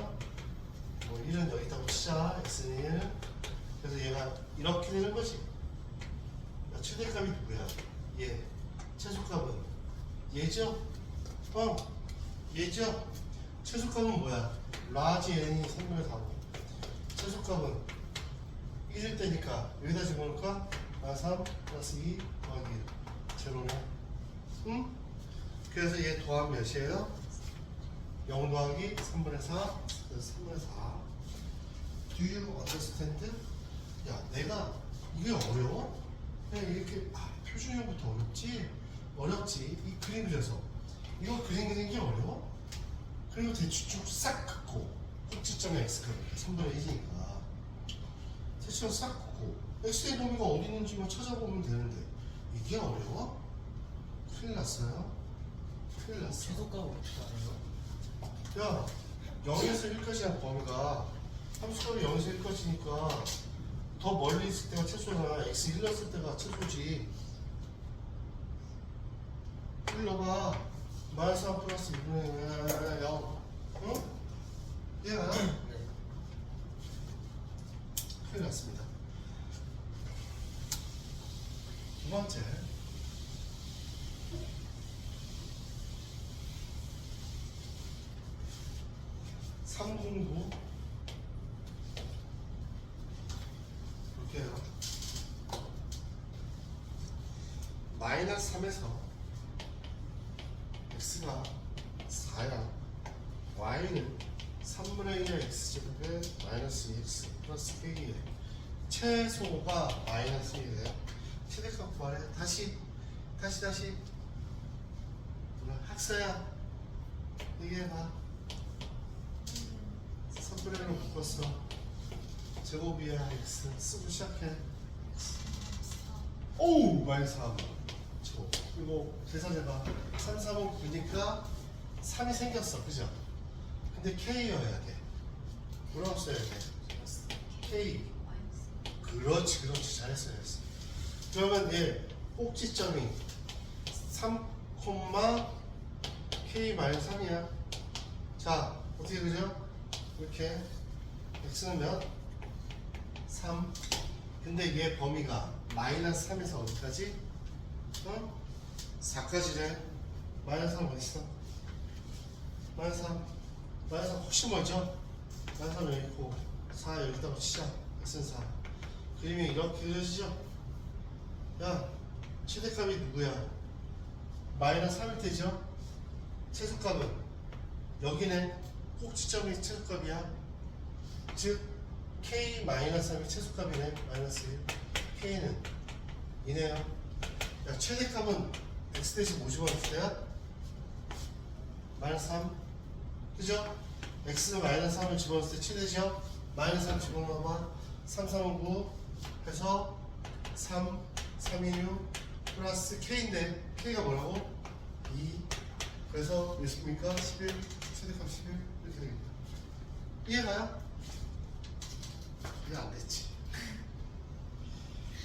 뭐 1은 여기다고 치자. x는 1. 그래서 얘가 이렇게 되는 거지. 야, 최대값이 누구야? 얘. 최소값은 얘죠? 얘죠? 최소값은 뭐야? 라지 n이 3분의 4고 최소값은 1일 때니까 여기다 집어넣을까? 3 플러스 2 더하기 1 제로네. 응? 그래서 얘 더하면 몇이에요? 0 더하기 3분의 4 그래서 3분의 4. Do you understand? 야, 내가 이게 어려워? 그냥 이렇게 표준형부터 어렵지? 어렵지. 이 그림 그려서 이거 그림 그리는 게 어려워? 그리고 대추축 싹 긋고 꼭지점에 x가 3분의 1이니까 대추축 싹 긋고 x의 범위가 어디 있는지만 찾아보면 되는데 이게 어려워? 큰일 났어요. 큰일 났어. 최소값을 어떻게 알아요? 야, 0에서 1까지의 범위가 함수값이 0에서 1까지니까 더 멀리 있을 때가 최소잖아. x 1 넣었을 때가 최소지. 1 넣어봐. 마이너스 3 플러스 2분의 0. 응? 얘가 네. 큰일 났습니다. 두 번째. (309) 볼게요. 마이너스 3에서 x가 4야. y는 3분의 1의 x제곱에 마이너스 2x 플러스 k에 최소가 마이너스 1이에요. 최대값 구하래. 다시 학사야 얘기해봐. 3분의 1로 묶었어. 제곱이야 x 쓰고 시작해. 오우 마이너스 3 제곱. 이거 계산해봐. 3, 3은 9니까 3이 생겼어. 그죠? 근데 k여야 돼. 뭐라고 써야 돼? k. 그렇지 잘했어요. 그러면 얘 꼭지점이 3, k 마이너스 3이야. 자 어떻게 그죠? 이렇게 x는 몇? 3. 근데 얘 범위가 마이너스 3에서 어디까지? 4까지래. 마이너스 3 어디 있어? 마이너스 3. 마이너스 3 훨씬 멀죠? 마이너스 3 여기 있고 4 여기다 붙이자. x는 4. 그림이 이렇게 그려지죠? 야, 최대값이 누구야? 마이너스 3일 테죠? 최소값은 여기는 꼭지점이 최소값이야. 즉 k 마이너스 3이 최소값이네. 마이너스 1. k는 이네요. 야, 최대값은 x 대신 뭐 집어넣을 때야? 마이너스 3. 그죠? x는 마이너스 3을 집어넣을 때 최대죠? 마이너스 3 집어넣어봐. 3, 3, 9 해서 3, 3, 2, 6 플러스 k인데 k가 뭐라고? 2. 그래서 몇입니까? 11. 최대값 11. 이렇게 되겠다. 이해가요? 이해 안 됐지.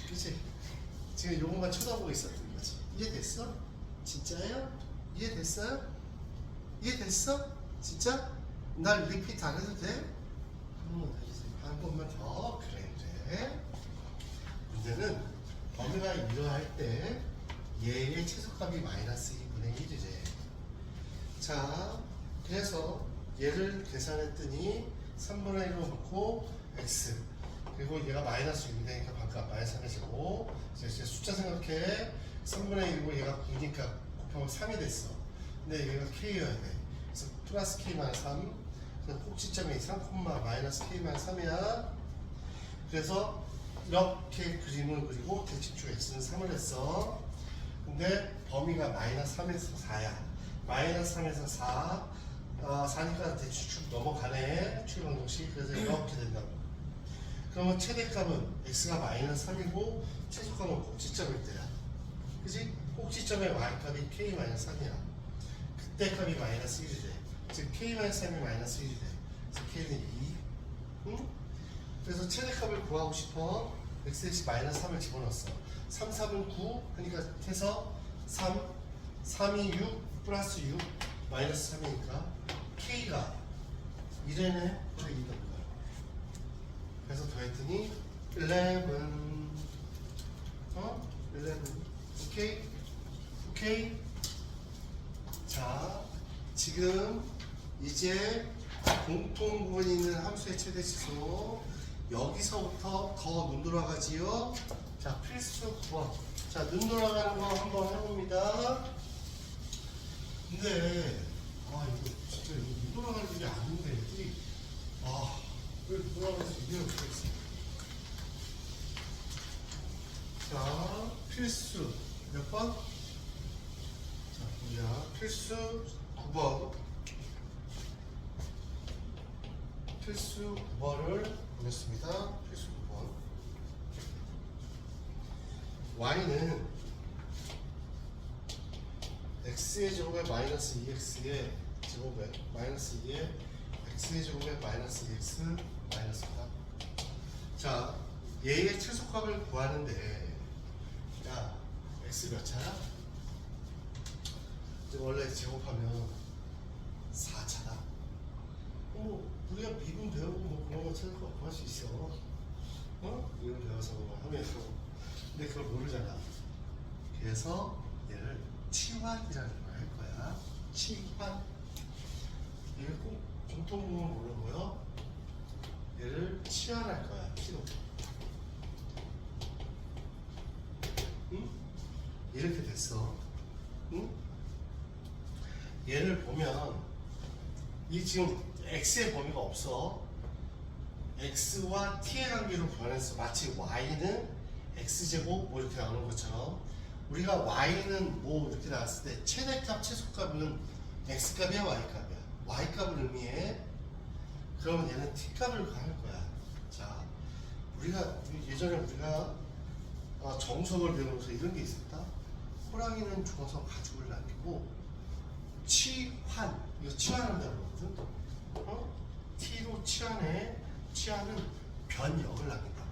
그치? 지금 요것만 쳐다보고 있었던 거지. 이해됐어? 진짜예요? 이해됐어요? 이해됐어? 진짜? 날 리피트 안 해도 돼? 한 번만 더 해주세요. 한 번만 더. 그래. 문제는 범위가 이러할 때 얘의 최소값이 마이너스 2분의 1이래. 자, 그래서 얘를 계산했더니 3분의 1로 놓고 x 그리고 얘가 마이너스 6이 되니까 반값 마이너스 3의 제곱. 이제 숫자 생각해. 3분의 1이고 얘가 9니까 곱하면 3이 됐어. 근데 얘가 k여야 돼. 그래서 플러스 k 마이너스 3. 그래서 꼭지점이 3, 마이너스 k 마이너스 3이야. 그래서 이렇게 그림을 그리고 대칭축 x는 3을 했어. 근데 범위가 마이너스 3에서 4야. 마이너스 3에서 4. 4니까 대칭축 넘어가네. 추방정식. 그래서 이렇게 된다고. 그러면 최대값은 x가 마이너스 3이고 최소값은 꼭지점일 때야. 그지? 꼭지점의 y값이 k 마이너스 3이야. 그때 값이 마이너스 1이래. 즉 k 마이너스 3이 마이너스 1이래. 그래서 k는 2. 응? 그래서 최대값을 구하고 싶어. xx 마이너스 3을 집어넣었어. 3, 3은 9 하니까 해서 3, 3이 6 플러스 6 마이너스 3이니까 k가 1에는 2다. 그래서 더했더니 11 11 오케이? 오케이? 자 지금 이제 공통부분이 있는 함수의 최대치수 여기서부터 더 눈 돌아가지요. 자 필수 9번. 자 눈 돌아가는 거 한번 해봅니다. 근데 이거 진짜 눈 돌아가는 일이 아닌데 애들이 왜 눈 돌아가면서 이해를 못했어. 자 필수 몇 번? 자 보자. 필수 9번. 필수 9번을 보냈습니다. 필수 9번. y는 x의 제곱에 마이너스 2x의 제곱에 마이너스 2에 x의 제곱에 마이너스 2x 마이너스 4. 자 얘의 최소값을 구하는데 야 x 몇 차야? 이제 원래 제곱하면 4차다. 우리가 미분 배우고 뭐 그런 거 최소값 구할 수 있어. 미분 배워서 하면서. 근데 그걸 모르잖아. 그래서 얘를 치환이라는 걸 할 거야. 치환. 얘를 꼭 공통부분 모르고요. 얘를 치환할 거야. 키로. 응? 이렇게 됐어. 응? 얘를 보면 이 지금 x의 범위가 없어. x와 t의 관계로 변했어. 마치 y는 x제곱 뭐 이렇게 나오는 것처럼 우리가 y는 뭐 이렇게 나왔을 때 최대값 최소값은 x값이야 y값이야. y값을 의미해. 그러면 얘는 t값을 할 거야. 자 우리가 예전에 우리가 정석을 배우면서 이런 게 있었다. 호랑이는 죽어서 가죽을 남기고 치환 이거 치환한다고 그러거든. t로 치환해. 치환은 변역을 남긴다.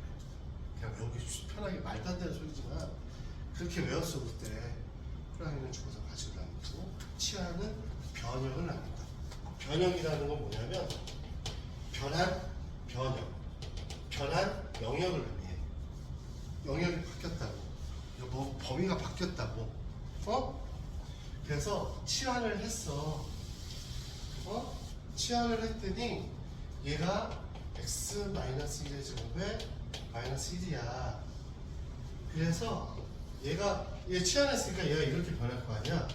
그냥 여기 편하게 말도 안 되는 소리지만 그렇게 외웠어 그때. 호랑이는 죽어서 가죽을 남기고 치환은 변역을 남긴다. 변역이라는 건 뭐냐면 변한 변역, 변한 영역을 의미해. 영역이 바뀌었다고. 뭐 범위가 바뀌었다고. 그래서 치환을 했어. 치환을 했더니 얘가 x-1의 제곱에 마이너스 1이야. 그래서 얘 치환했으니까 얘가 이렇게 변할 거 아니야.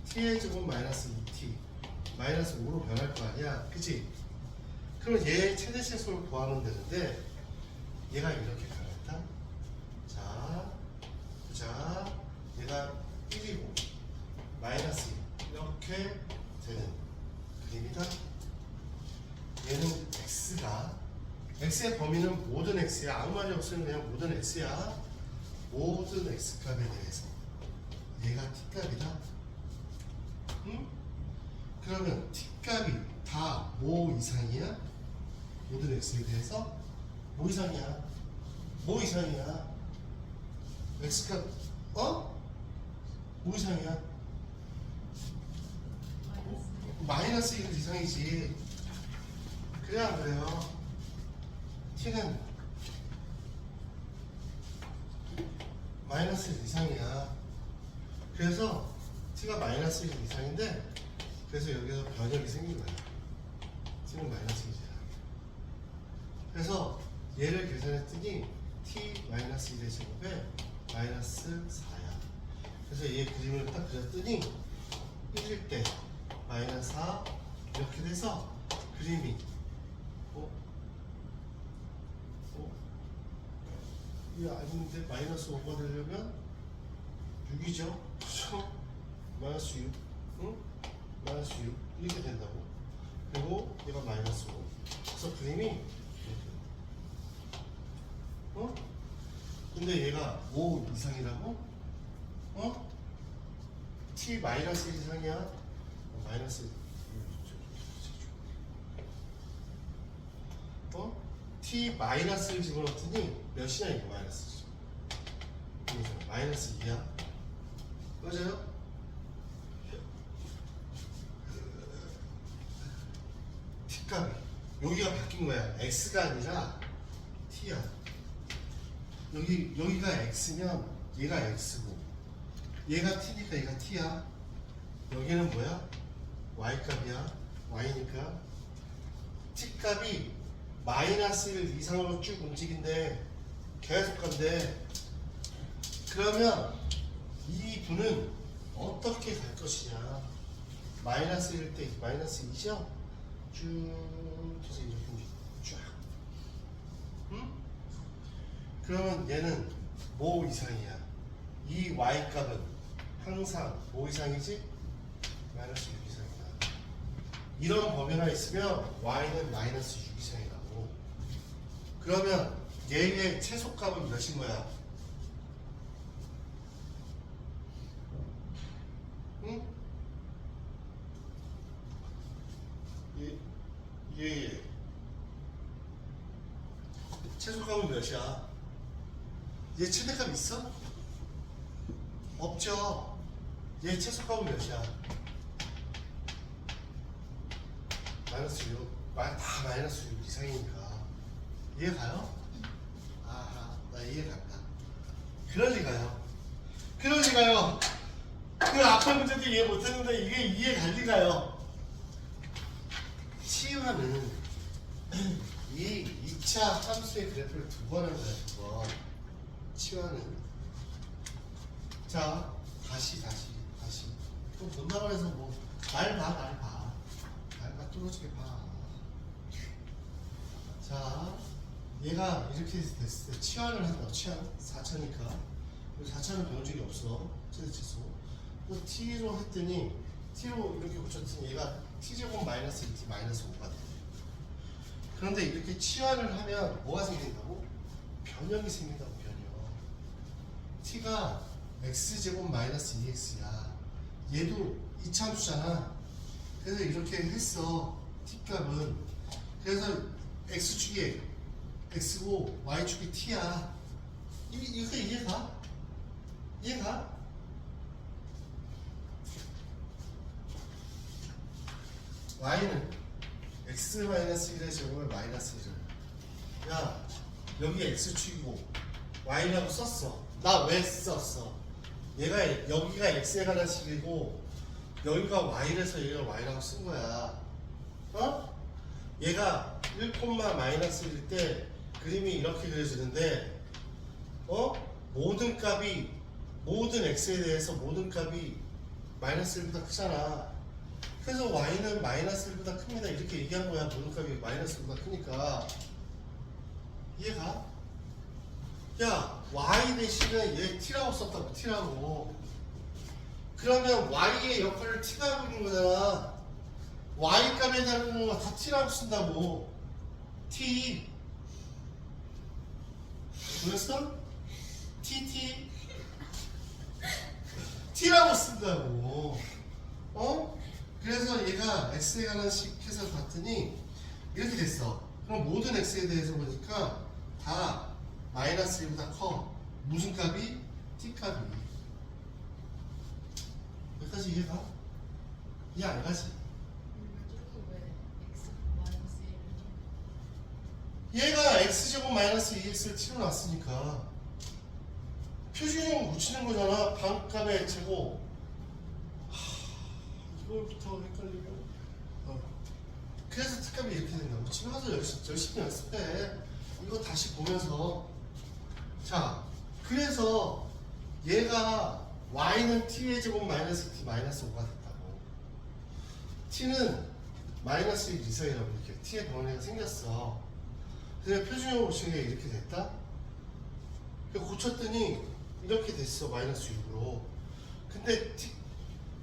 t의 제곱 마이너스 2t 마이너스 5로 변할 거 아니야. 그치? 그럼 얘의 최대 최소를 구하면 되는데 얘가 이렇게 변했다. 자 보자. 얘가 1이고 마이너스 1 이렇게 되는 그림이다. 얘는 x의 범위는 모든 x야. 아무 말이 없으면 그냥 모든 x야. 모든 x값에 대해서 얘가 t값이다. 응? 그러면 t값이 다 뭐 이상이야? 모든 x에 대해서 뭐 이상이야? 뭐 이상이야? x값 뭐 이상이야? 마이너스 1 이상이지. 그래 안 그래요? t는 마이너스 1 이상이야. 그래서 t가 마이너스 1 이상인데 그래서 여기서 변역이 생긴 거야. t는 마이너스 1이야. 그래서 얘를 계산했더니 t 마이너스 1의 제곱에 마이너스 4야. 그래서 얘 그림을 딱 그렸더니 1일 때 마이너스 4 이렇게 돼서 그림이 이게 아닌데 마이너스 5가 되려면 6이죠. 그렇죠? 마이너스 6 응? 마이너스 6 이렇게 된다고. 그리고 얘가 마이너스 5. 그래서 그림이 이렇게. 근데 얘가 5 이상이라고? t 마이너스 1 이상이야? 마이너스 1. t 마이너스를 집어넣더니 몇이냐 이거 마이너스죠. 마이너스 2야. 맞아요? t 값이 여기가 바뀐 거야. x가 아니라 t야. 여기가 x면 얘가 x고 얘가 t니까 얘가 t야. 여기는 뭐야? y 값이야. y니까 t 값이 마이너스 1 이상으로 쭉 움직인대. 계속 간대. 그러면 이 분은 어떻게 갈 것이냐? 마이너스 1일 때 마이너스 2죠? 쭉 해서 이렇게 쫙. 응? 그러면 얘는 뭐 이상이야? 이 y 값은 항상 뭐 이상이지? 마이너스 6 이상이다. 이런 범위가 있으면 y는 마이너스 6 이상이라고. 그러면 얘의 최소값은 몇인 거야? 응? 얘 최소값은 몇이야? 얘 최대값 있어? 없죠. 얘 최소값은 몇이야? 마이너스 6. 다 마이너스 6 이상이니까. 이해 가요? 아하, 나 이해 간다. 그럴 리가요. 그럴 리가요. 그 앞에 문제도 이해 못했는데 이게 이해 갈 리가요. 치유하는 이 2차 함수의 그래프를 두 번 한 거야, 두 번. 치유하는. 자, 다시. 또 본다고 해서 뭐, 날 봐. 뚫어지게 봐. 자, 얘가 이렇게 됐을 때 치환을 한다. 치환 4차니까 4차는 배운 적이 없어. 최대치수. 또 t로 했더니 t로 이렇게 붙였더니 얘가 t제곱 마이너스 2t 마이너스 5가 돼. 그런데 이렇게 치환을 하면 뭐가 생긴다고? 변형이 생긴다고. 변형. t가 x제곱 마이너스 2x야. 얘도 이차함수잖아. 그래서 이렇게 했어. t값은. 그래서 x축이 x고 y축이 t야. 이거 이해가? 이해가? y는 x-1의 제곱을 마이너스 1을. 야, 여기 x축이고 y라고 썼어. 나 왜 썼어? 얘가 여기가 x에 관한 식이고 여기가 y라서 얘가 y라고 쓴 거야. 어? 얘가 1, 마이너스 1일 때 그림이 이렇게 그려지는데 모든 값이 모든 x에 대해서 모든 값이 마이너스 1보다 크잖아. 그래서 y는 마이너스 1보다 큽니다. 이렇게 얘기한 거야. 모든 값이 마이너스 1보다 크니까. 이해가? 야, y 대신에 얘 t라고 썼다고. t라고. 그러면 y의 역할을 t가 하고 있는 거잖아. y 값에 다른 거 다 t라고 쓴다고. t. 보였어? t라고 쓴다고. 그래서 얘가 x에 관한 식 해서 봤더니 이렇게 됐어. 그럼 모든 x에 대해서 보니까 다 마이너스 1보다 커. 무슨 값이? t 값이. 여기까지 이해가? 이해 안 가지? 얘가 x제곱 마이너스 2x를 t로 놨으니까 표준형 묻히는 거잖아. 반값의 제곱. 이걸부터 헷갈리면 그래서 t값이 이렇게 된다고. 집에 가서 열심히 연습해. 이거 다시 보면서. 자, 그래서 얘가 y는 t의 제곱 마이너스 t 마이너스 5가 됐다고. t는 마이너스 1 이상이라고. 이렇게 t의 변화가 생겼어. 그래서 표준형으로 치는 게 이렇게 됐다. 고쳤더니 이렇게 됐어. 마이너스 6으로. 근데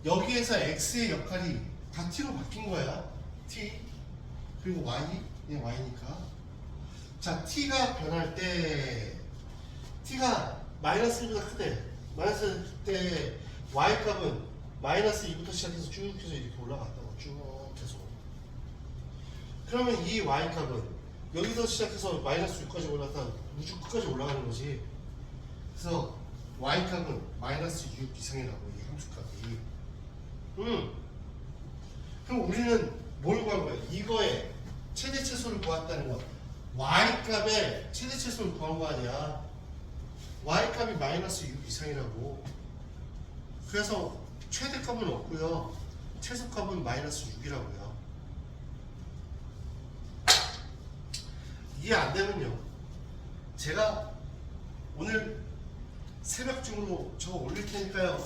여기에서 x의 역할이 다 t로 바뀐 거야. t 그리고 y, 얘 y니까. 자, t가 변할 때 t가 마이너스 1보다 크대. 마이너스 때 y 값은 마이너스 2부터 시작해서 쭉 해서 이렇게 올라갔다고. 쭉 계속. 그러면 이 y 값은 여기서 시작해서 마이너스 6까지 올라갔다 우주 끝까지 올라가는 거지. 그래서 y값은 마이너스 6 이상이라고 이 함수값이. 그럼 우리는 뭘 구한 거야? 이거에 최대 최소를 구했다는 거. y값의 최대 최소를 구한 거 아니야. y값이 마이너스 6 이상이라고. 그래서 최대값은 없고요. 최소값은 마이너스 6이라고요. 이해 안 되면요. 제가 오늘 새벽 중으로 저거 올릴 테니까요.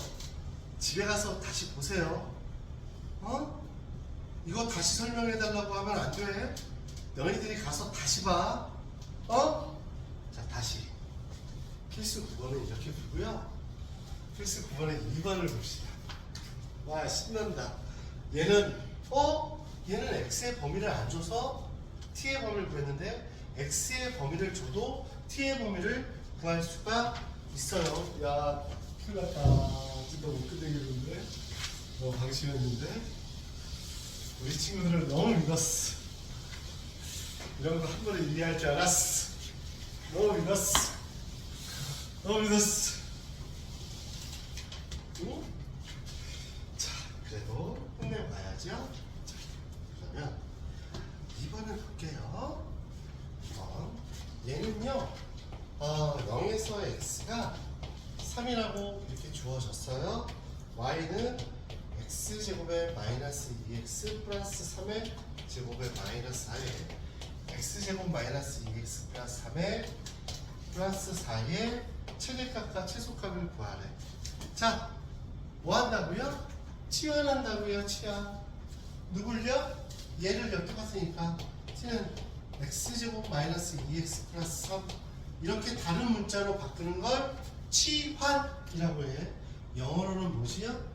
집에 가서 다시 보세요. 어? 이거 다시 설명해 달라고 하면 안 돼. 너희들이 가서 다시 봐. 어? 자, 다시. 필수 9번은 이렇게 보고요. 필수 9번의 2번을 봅시다. 와, 신난다. 얘는 얘는 x의 범위를 안 줘서 t의 범위를 구했는데 x의 범위를 줘도 t의 범위를 구할 수가 있어요. 야, 큰일 났다. 진짜 못 끝내겠는데? 너무 방심했는데? 우리 친구들을 너무 믿었어. 이런 거 한 번에 이해할 줄 알았어. 너무 믿었어. 너무 믿었어. 응? 자, 그래도 끝내봐야죠. 자, 그러면 2번을 볼게요. 2번. 얘는요, 0에서 x가 3이라고 이렇게 주어졌어요. y는 x제곱의 마이너스 2x 플러스 3의 제곱의 마이너스 4에 x제곱 마이너스 2x 플러스 3의 플러스 4의 최대값과 최소값을 구하래. 자, 뭐 한다고요? 치환한다고요. 치환. 누굴요? 얘를 엿들었으니까 t는 x제곱 마이너스 2x 플러스 3 이렇게 다른 문자로 바꾸는 걸 치환이라고 해. 영어로는 뭐지요?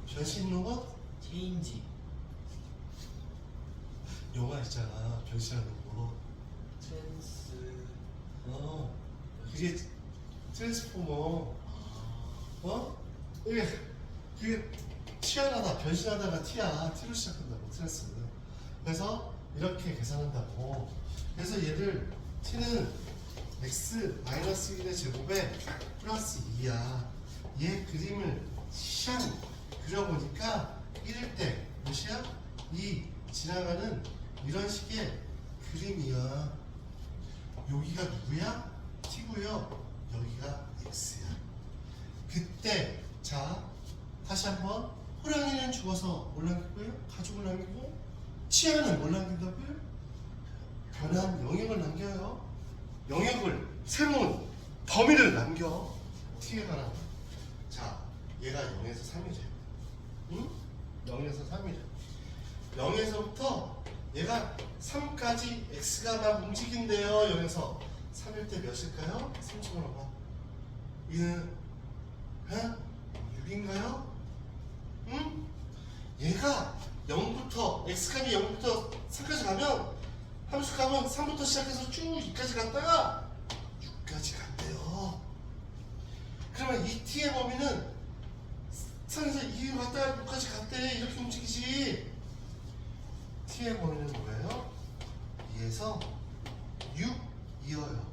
변신 있는 거? 체인지. 영화 있잖아. 변신하는 거. 트랜스. 그게 트랜스포머. 그게 치환하다, 변신하다가 t야. t로 시작한다고, 트랜스. 그래서 이렇게 계산한다고. 그래서 얘를 t는 x 마이너스 1의 제곱에 플러스 2야. 얘 그림을 샹 그려보니까 1일 때 몇이야? 2 지나가는 이런 식의 그림이야. 여기가 누구야? t고요. 여기가 x야. 그때 자 다시 한번 호랑이는 죽어서 뭘 남기고요? 가죽을 남기고 치아는 뭘 남긴다고요? 변한 영역을 남겨요. 영역을 새로운 범위를 남겨. t에 관한. 자, 얘가 0에서 3이래. 응? 0에서 3이래. 0에서부터 얘가 3까지 x가 막 움직인대요. 0에서 3일 때 몇일까요? 3 집어넣어봐. 얘는 6인가요? 응? 얘가 0부터 x값이 0부터 3까지 가면 함수값은 3부터 시작해서 쭉 2까지 갔다가 6까지 간대요. 그러면 이 t의 범위는 3에서 2로 갔다가 6까지 갔대. 이렇게 움직이지. t의 범위는 뭐예요? 2에서 6 이어요.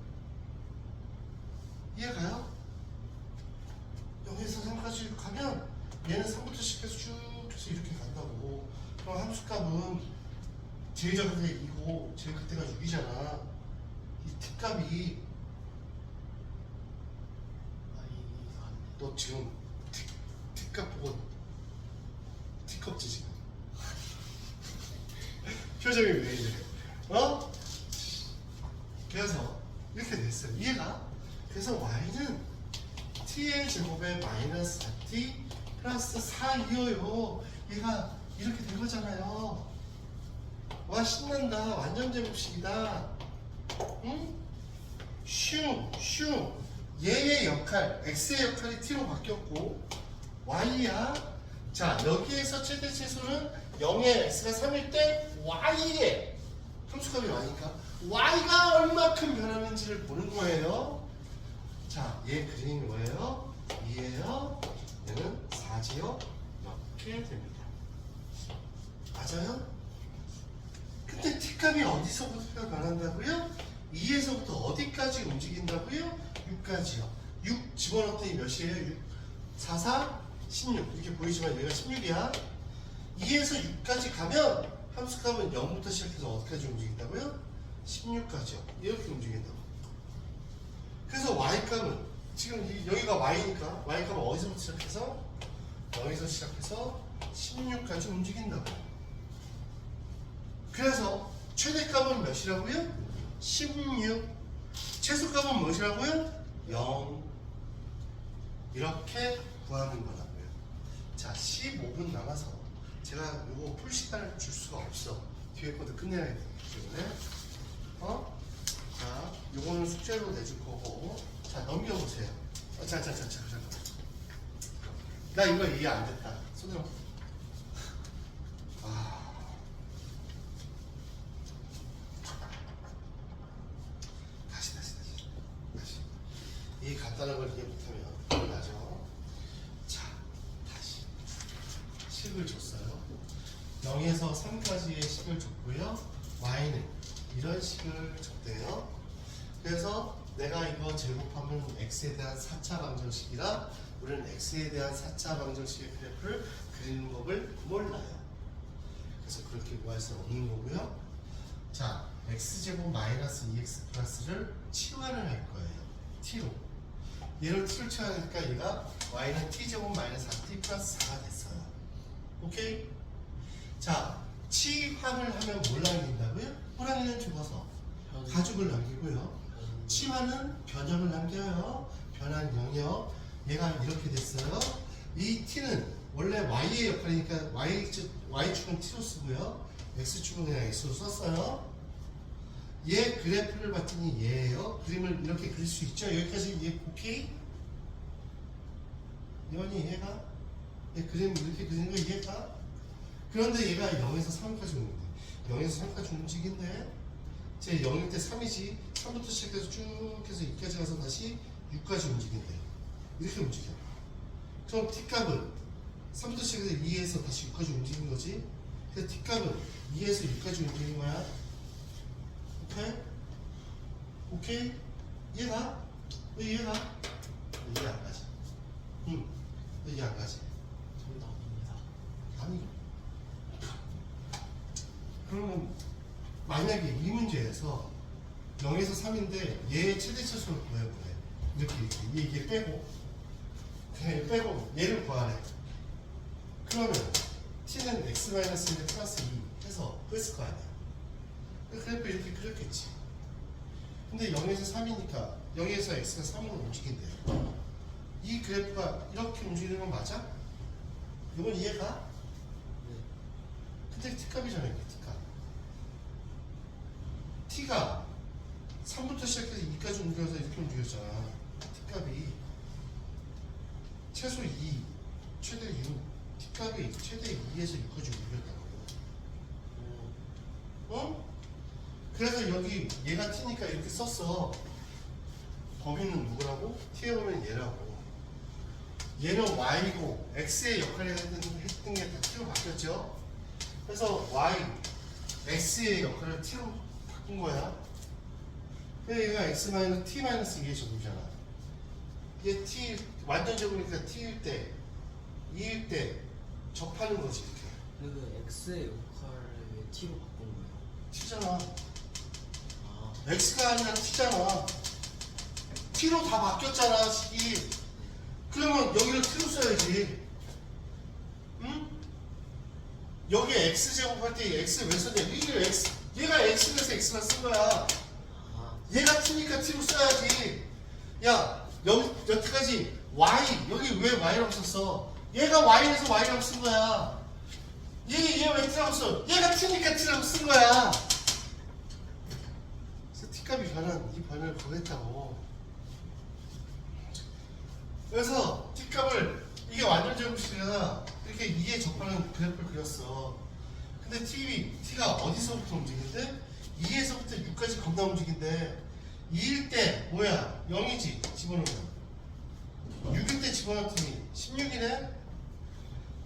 이해가요? 0에서 3까지 가면 얘는 3부터 시작해서 쭉 해서 이렇게 간다고. 그럼 함수값은 제일 작은 게 2고 제일 큰 때가 6이잖아. 이 t값이 너 지금 t값 보고 t껍지 지금. 표정이 왜 이래? 그래서 이렇게 됐어요. 이해가? 그래서 y는 t의 제곱에 마이너스 4t 플러스 4이어요. 얘가 이렇게 된 거잖아요. 와, 신난다. 완전 제곱식이다. 응? 슝. 얘의 역할, x의 역할이 t로 바뀌었고 y야. 자, 여기에서 최대 최소는 0에 x가 3일 때 y에 함수값이 y니까 y가 얼마큼 변하는지를 보는 거예요. 자, 얘 그림이 뭐예요? 2예요. 얘는 4지요. 이렇게 됩니다. 맞아요? 끝. 근데 T값이 어디서부터 변한다고요? 2에서부터 어디까지 움직인다고요? 6까지요. 6 집어넣더니 몇이에요? 6, 4, 4, 16 이렇게 보이지만 얘가 16이야. 2에서 6까지 가면 함수값은 0부터 시작해서 어디까지 움직인다고요? 16까지요. 이렇게 움직인다고. 그래서 y값은 지금 여기가 y니까 y값은 어디서부터 시작해서? 0에서 시작해서 16까지 움직인다고. 그래서 최대값은 몇이라고요? 16. 최소값은 무엇이라고요? 0. 이렇게 구하는 거라고요. 자, 15분 남아서 제가 이거 풀 시간을 줄 수가 없어. 뒤에 것도 끝내야 되기 때문에. 자, 요거는 숙제로 내줄 거고. 자, 넘겨보세요. 자. 나 이거 이해 안 됐다. 손들어. 다시. 이 간단한 걸 이해 못하면 큰일 나죠. 자, 다시. 식을 줬어요. 0에서 3까지의 식을 줬고요. y는 이런 식을 줬대요. 그래서 내가 이거 제곱하면 x에 대한 4차 방정식이라 우리는 x에 대한 4차 방정식의 그래프를 그리는 법을 몰라요. 그래서 그렇게 구할 수 없는 거고요. 자, x제곱 마이너스 2x 플러스를 치환을 할 거예요. t로. 얘를 t로 치환하니까 얘가 y는 t제곱 마이너스 4t 플러스 4가 됐어요. 오케이? 자, 치환을 하면 뭘 남긴다고요? 호랑이는 죽어서 가죽을 남기고요. 치환은 변형을 남겨요. 변환 영역. 얘가 이렇게 됐어요. 이 t는 원래 y의 역할이니까 y축은 t로 쓰고요. x축은 그냥 x로 썼어요. 얘 그래프를 봤더니 얘예요. 그림을 이렇게 그릴 수 있죠. 여기까지 얘 오케이? 이원이 얘가 얘 그림 이렇게 그리는 거 이해가? 그런데 얘가 0에서 3까지 오는데 0에서 3까지 움직인데 제 0일 때 3이지 3부터 시작해서 쭉 해서 2까지 가서 다시 6까지 움직인대. 이렇게 움직여. 그럼 t값은 3부터 시작해서 2에서 다시 6까지 움직이는 거지. 그래서 t값은 2에서 6까지 움직이는 거야. 오케이? 이해가? 왜 이해가? 이해 안 가지. 왜 이해 안 가지? 정답입니다. 아니. 그러면 만약에 이 문제에서 0에서 3인데 얘의 최대차수를 구해보래. 이렇게 얘 빼고 그냥 얘 빼고 얘를 구하래. 그러면 t는 x-1에 플러스 2 해서 뺐을 거 아니야. 그래프 이렇게 그렸겠지. 근데 0에서 3이니까 0에서 x가 3으로 움직인대요. 이 그래프가 이렇게 움직이는 건 맞아? 이건 이해가? 네. 근데 t값이잖아요. t값. t가 3부터 시작해서 2까지 움직여서 이렇게 움직였잖아. t값이 최소 2, 최대 6, t값이 최대 2에서 6까지 움직였다고. 그래서 여기 얘가 t니까 이렇게 썼어. 범위는 누구라고? t에 보면 얘라고. 얘는 y고 x의 역할을 했던 게 다 t로 바뀌었죠. 그래서 y, x의 역할을 t로 바꾼 거야. 근데 얘가 x-t-2의 제곱이잖아. 얘 t 완전 제곱이니까 t일 때 2일 때 접하는 거지 이렇게. 그 x의 역할을 왜 t로 바꾼 거예요? t잖아. 아, x가 아니라 t잖아. t로 다 바뀌었잖아 식이. 그러면 여기를 t로 써야지. 응? 여기 x 제곱할 때 x 왜 썼냐? 얘가 x에서 x만 쓴 거야. 아, 얘가 t니까 t로 써야지. 야, 여기까지 y, 여기 왜 y라고 썼어? 얘가 y에서 y라고 쓴 거야. 얘 왜 t라고 써? 얘가 t니까 t라고 쓴 거야. 그래서 t값이 변한 이 변화를 구했다고. 그래서 t값을 이게 완전 제곱식이라 이렇게 2에 접하는 그래프를 그렸어. 근데 t가 어디서부터 움직인대? 2에서부터 6까지 겁나 움직인대. 2일 때 뭐야? 0이지 집어넣으면. 6일 때 집어넣더니 16이네?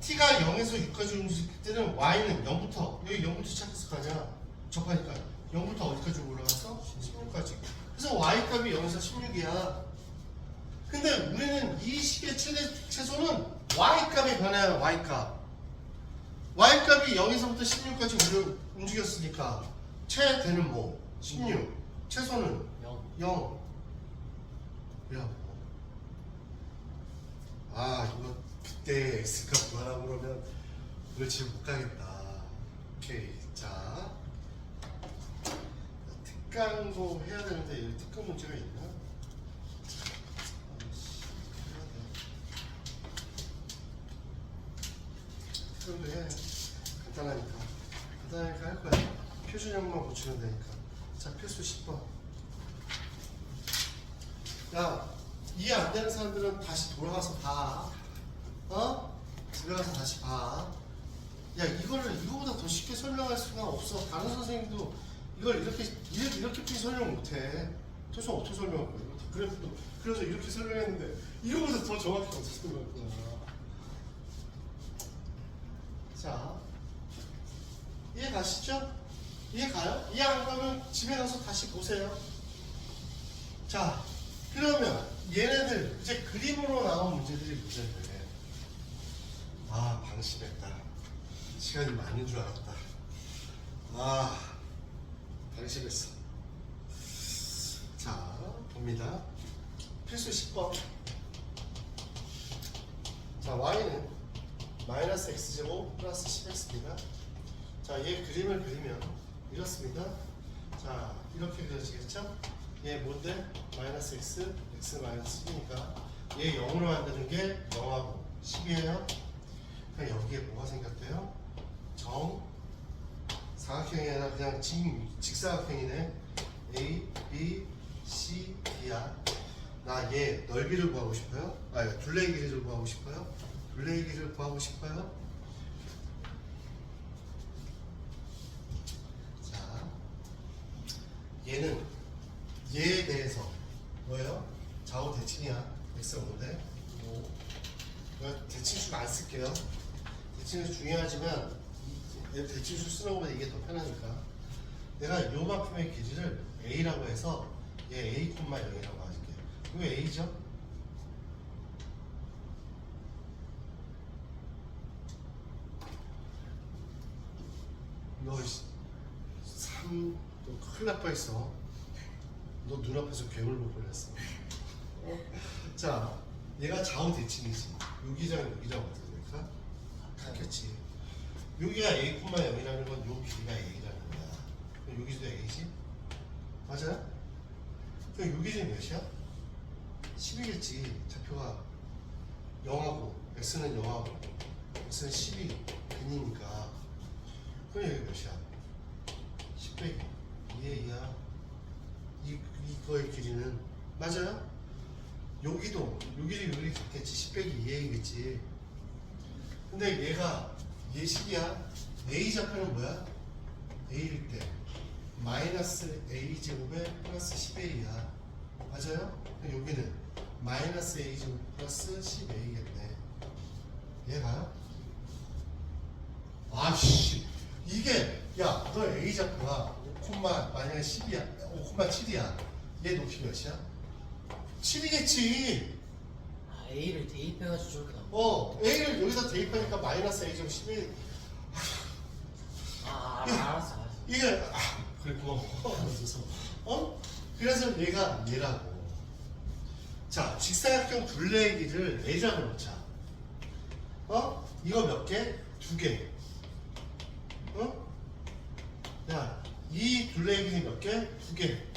t가 0에서 6까지 움직일 때는 y는 0부터 여기 0부터 시작했을 거 아니야. 접하니까 0부터 어디까지 올라가서 16까지. 그래서 y값이 0에서 16이야. 근데 우리는 이 식의 최대 최소는 y값이 변해요. y값. y값이 0에서부터 16까지 움직였으니까 최대는 뭐? 16. 최소는 0. 야, 이거 그때 x값 구하라고 그러면 그렇지 못 가겠다. 오케이. 자, 특강도 해야 되는데 여기 특강 문제가 있나? 특강도 해. 간단하니까 할 거야. 표준형만 고치면 되니까. 자, 필수 10번. 야, 이해 안 되는 사람들은 다시 돌아가서 봐. 집에 가서 다시 봐. 야, 이거보다 더 쉽게 설명할 수가 없어. 다른 선생님도 이걸 이렇게 설명 못 해. 도대체 어떻게 설명할 거야? 그래서 이렇게 설명했는데, 이거보다 더 정확히 어떻게 설명할 거야? 자, 이해 가시죠? 이해 가요? 이해 안 가면 집에 가서 다시 보세요. 자, 그러면 얘네들 이제 그림으로 나온 문제들이 문제인데, 방심했다. 시간이 많은 줄 알았다. 방심했어. 자, 봅니다. 필수 10번. 자, y는 마이너스 x제곱 플러스 10x입니다. 자, 얘 그림을 그리면 이렇습니다. 자, 이렇게 그려지겠죠? 얘 뭔데? 마이너스 x, x 마이너스 10이니까 얘 0으로 만드는 게 0하고 10이에요. 그럼 여기에 뭐가 생겼대요? 사각형이 아니라 그냥 직사각형이네. A, B, C, D야. 나 얘 넓이를 구하고 싶어요? 둘레의 길이를 구하고 싶어요? 둘레의 길이를 구하고 싶어요? 자, 얘는 얘에 대해서 뭐예요? 좌우 대칭이야. x가 뭔데? 5. 대칭수를 안 쓸게요. 대칭수 중요하지만 대칭수 쓰는 것보다 이게 더 편하니까 내가 요만큼의 길이를 a라고 해서 얘 a, 0이라고 할게요. 이거 a죠? 너 3, 너 큰일 날 뻔했어. 너 눈앞에서 괴물 볼 뻔했어. 자, 얘가 좌우 대칭이지. 여기랑 여기랑 어떻게 될까? 같겠지. 여기가 a, 0이라는 건 요 길이가 a라는 거야. 그럼 여기도 a지? 맞아요? 그럼 여기 지금 몇이야? 10이겠지. 좌표가 0하고 x는 0하고 x는 10이 근이니까. 그럼 여기 몇이야? 10 빼기 2a야. 이거의 길이는 맞아요? 여기도 여기 같겠지. 10 빼기 2a겠지. 근데 얘가 얘 10이야. a 좌표는 뭐야? a일 때 마이너스 a 제곱에 플러스 10a야. 맞아요? 그럼 여기는 마이너스 a 제곱 플러스 10a겠네. 얘가 이게 너 a 좌표가 5, 만약에 10이야 5,7이야. 얘 높이 몇이야? 7이겠지. A를 대입해가지고 저렇게 나온 A를 여기다 대입하니까 마이너스 A 제곱 11. 알았어. 이게 그랬고 그래서 얘가 얘라고. 자, 직사각형 둘레의 길이를 A라고 놓자. 이거 몇 개? 2개. 야, 이 둘레의 길이 몇 개? 2개.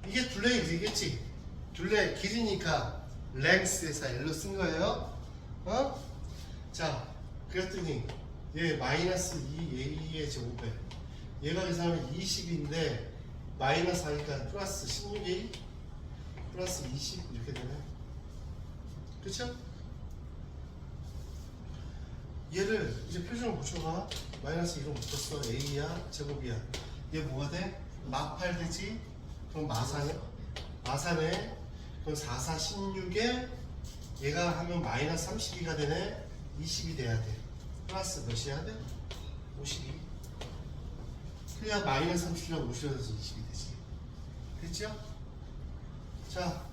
이게 둘레의 길이겠지? 둘레 길이니까 length에서 L로 쓴 거예요. 자, 그랬더니 얘 마이너스 2a의 제곱에 얘가 계산하면 20인데 마이너스 하니까 플러스 16a 플러스 20 이렇게 되네. 그쵸? 얘를 이제 표준을 붙여봐. 마이너스 1로 붙였어. a야 제곱이야. 얘 뭐가 돼? 막8 되지? 그럼 마산에 그럼 4, 4, 16에 얘가 하면 마이너스 32가 되네. 20이 돼야 돼. 플러스 몇이 해야 돼? 52. 그래야 마이너스 30이랑 50에서 20이 되지. 됐죠? 자,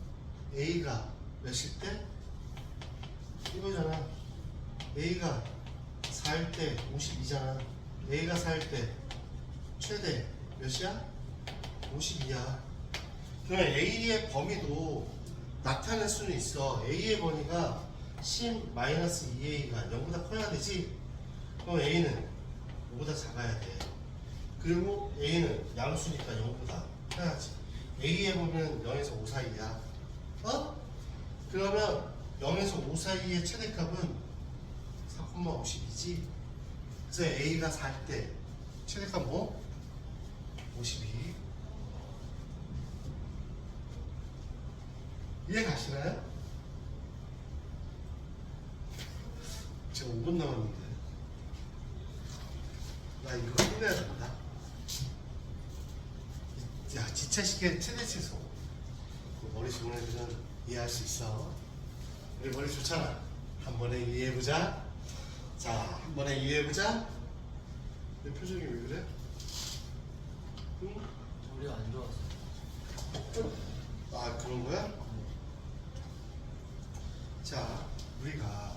A가 몇일 때? 이거잖아. A가 4일 때 52잖아. A가 4일 때 최대 몇이야? 52야. 그러면 A의 범위도 나타낼 수는 있어. A의 범위가 10-2A가 0보다 커야 되지? 그럼 A는 5보다 작아야 돼. 그리고 A는 양수니까 0보다 커야지. A의 범위는 0에서 5 사이야. 어? 그러면 0에서 5 사이의 최대값은 4,52지. 그래서 A가 4일 때 최대값 뭐? 52. 이해 가시나요? 지금 5분 남았는데 나 이거 끝내야 된다. 야, 지차식의 최대 최소. 그 머리 좋은 애들은 이해할 수 있어. 우리 머리 좋잖아. 한 번에 이해해보자. 자, 한 번에 이해해보자. 내 표정이 왜 그래? 응? 머리가 안 좋아서. 아, 그런 거야? 자, 우리가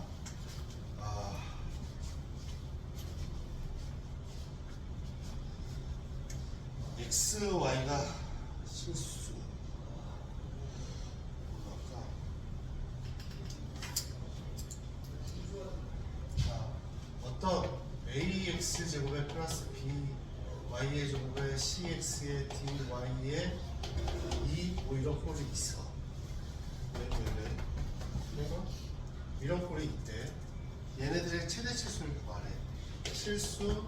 X, Y가 실수. 뭐랄까? 자, 어떤 AX 제곱에 플러스 B Y의 제곱에 CX의 DY의 2 뭐 이런 꼴이 있어. 왜? 이런 꼴이 있대. 얘네들의 최대 최소를 구하래. 실수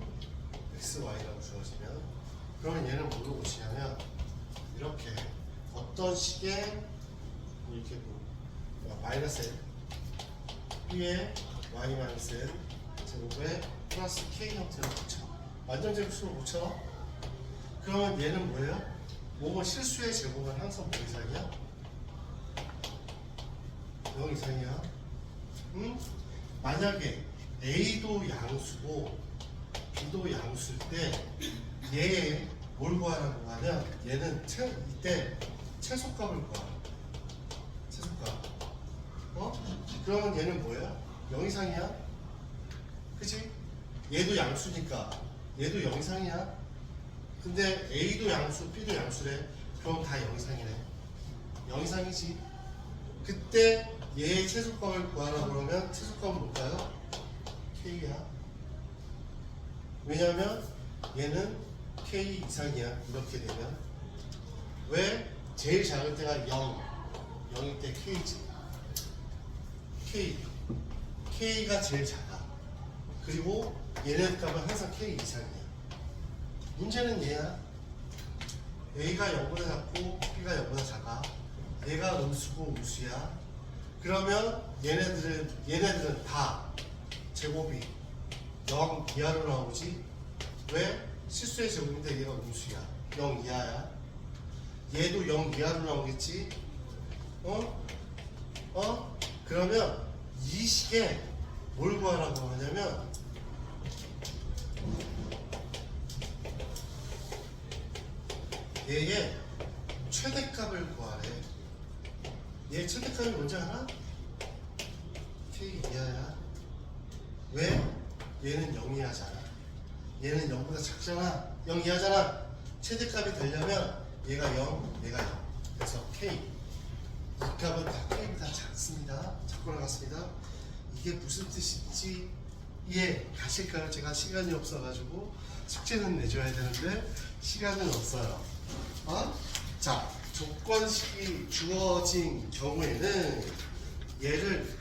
XY라고 주어지면 그러면 얘는 뭐로 보시냐면 이렇게 어떤 식의 이렇게 마이너스 N B의 Y 마이너스 N 제곱에 플러스 K 형태로 붙여. 완전 제곱수로 붙여. 그러면 얘는 뭐예요? 뭐뭐 실수의 제곱은 항상 뭐 이상이야? 0 이상이야. 응? 만약에 A도 양수고 B도 양수일 때 얘의 뭘 구하라고 하면 얘는 이때 최소값을 구하라. 최소값. 그러면 얘는 뭐야? 0 이상이야? 그치? 얘도 양수니까 얘도 0 이상이야. 근데 A도 양수, B도 양수래. 그럼 다 0 이상이네. 0 이상이지. 그때 얘의 최소값을 구하라 그러면 최소값은 뭘까요? K야. 왜냐면 얘는 K 이상이야. 이렇게 되면 왜? 제일 작을 때가 0일 때 K지. K가 제일 작아. 그리고 얘네 값은 항상 K 이상이야. 문제는 얘야. A가 0보다 작고 B가 0보다 작아. 얘가 음수고 우수야. 그러면 얘네들은 다 제곱이 0 이하로 나오지. 왜? 실수의 제곱인데 얘가 음수야. 0 이하야. 얘도 0 이하로 나오겠지. 그러면 이 식에 뭘 구하라고 하냐면 얘의 최대값을 구하래. 얘 최대값이 뭔지 알아? K 이하야. 왜? 얘는 0 이하잖아. 얘는 0보다 작잖아. 0 이하잖아. 최대값이 되려면 얘가 0, 얘가 0. 그래서 K. 이 값은 다 K보다 작습니다. 작고 나갔습니다. 이게 무슨 뜻인지 이해 가실까요? 제가 시간이 없어가지고 숙제는 내줘야 되는데 시간은 없어요. 자, 조건식이 주어진 경우에는 얘를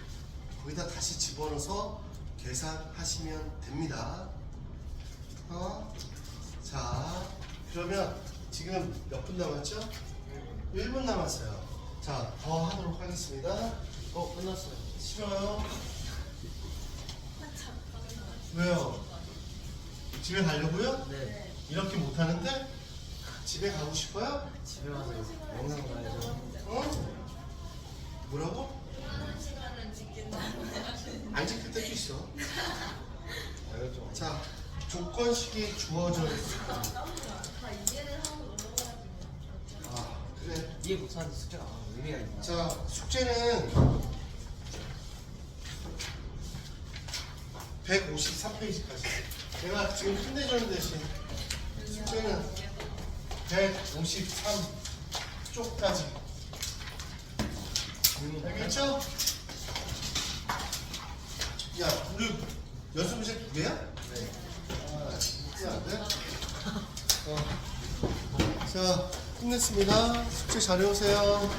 거기다 다시 집어넣어서 계산하시면 됩니다. 자, 그러면 지금 몇 분 남았죠? 1분 남았어요. 자, 더 하도록 하겠습니다. 끝났어요. 싫어요? 왜요? 집에 가려고요? 네. 이렇게 못하는데? 집에 가고 싶어요? 집에 가서 영상 봐야죠. 뭐라고? 시간은 지킨다. 안 지킬 때도 있어. 자, 조건식이 주어져 있을 때. 다 이해를 하고 넘어가야지. 아, 그래. 이해 못하는 숙제가 의미가 있나? 자, 숙제는 153페이지까지. 내가 지금 끝내주는 대신 숙제는 153쪽까지. 알겠죠? 야, 우리 연습문제 2개야? 네. 아, 이게 안 돼? 자, 끝냈습니다. 숙제 잘 해오세요.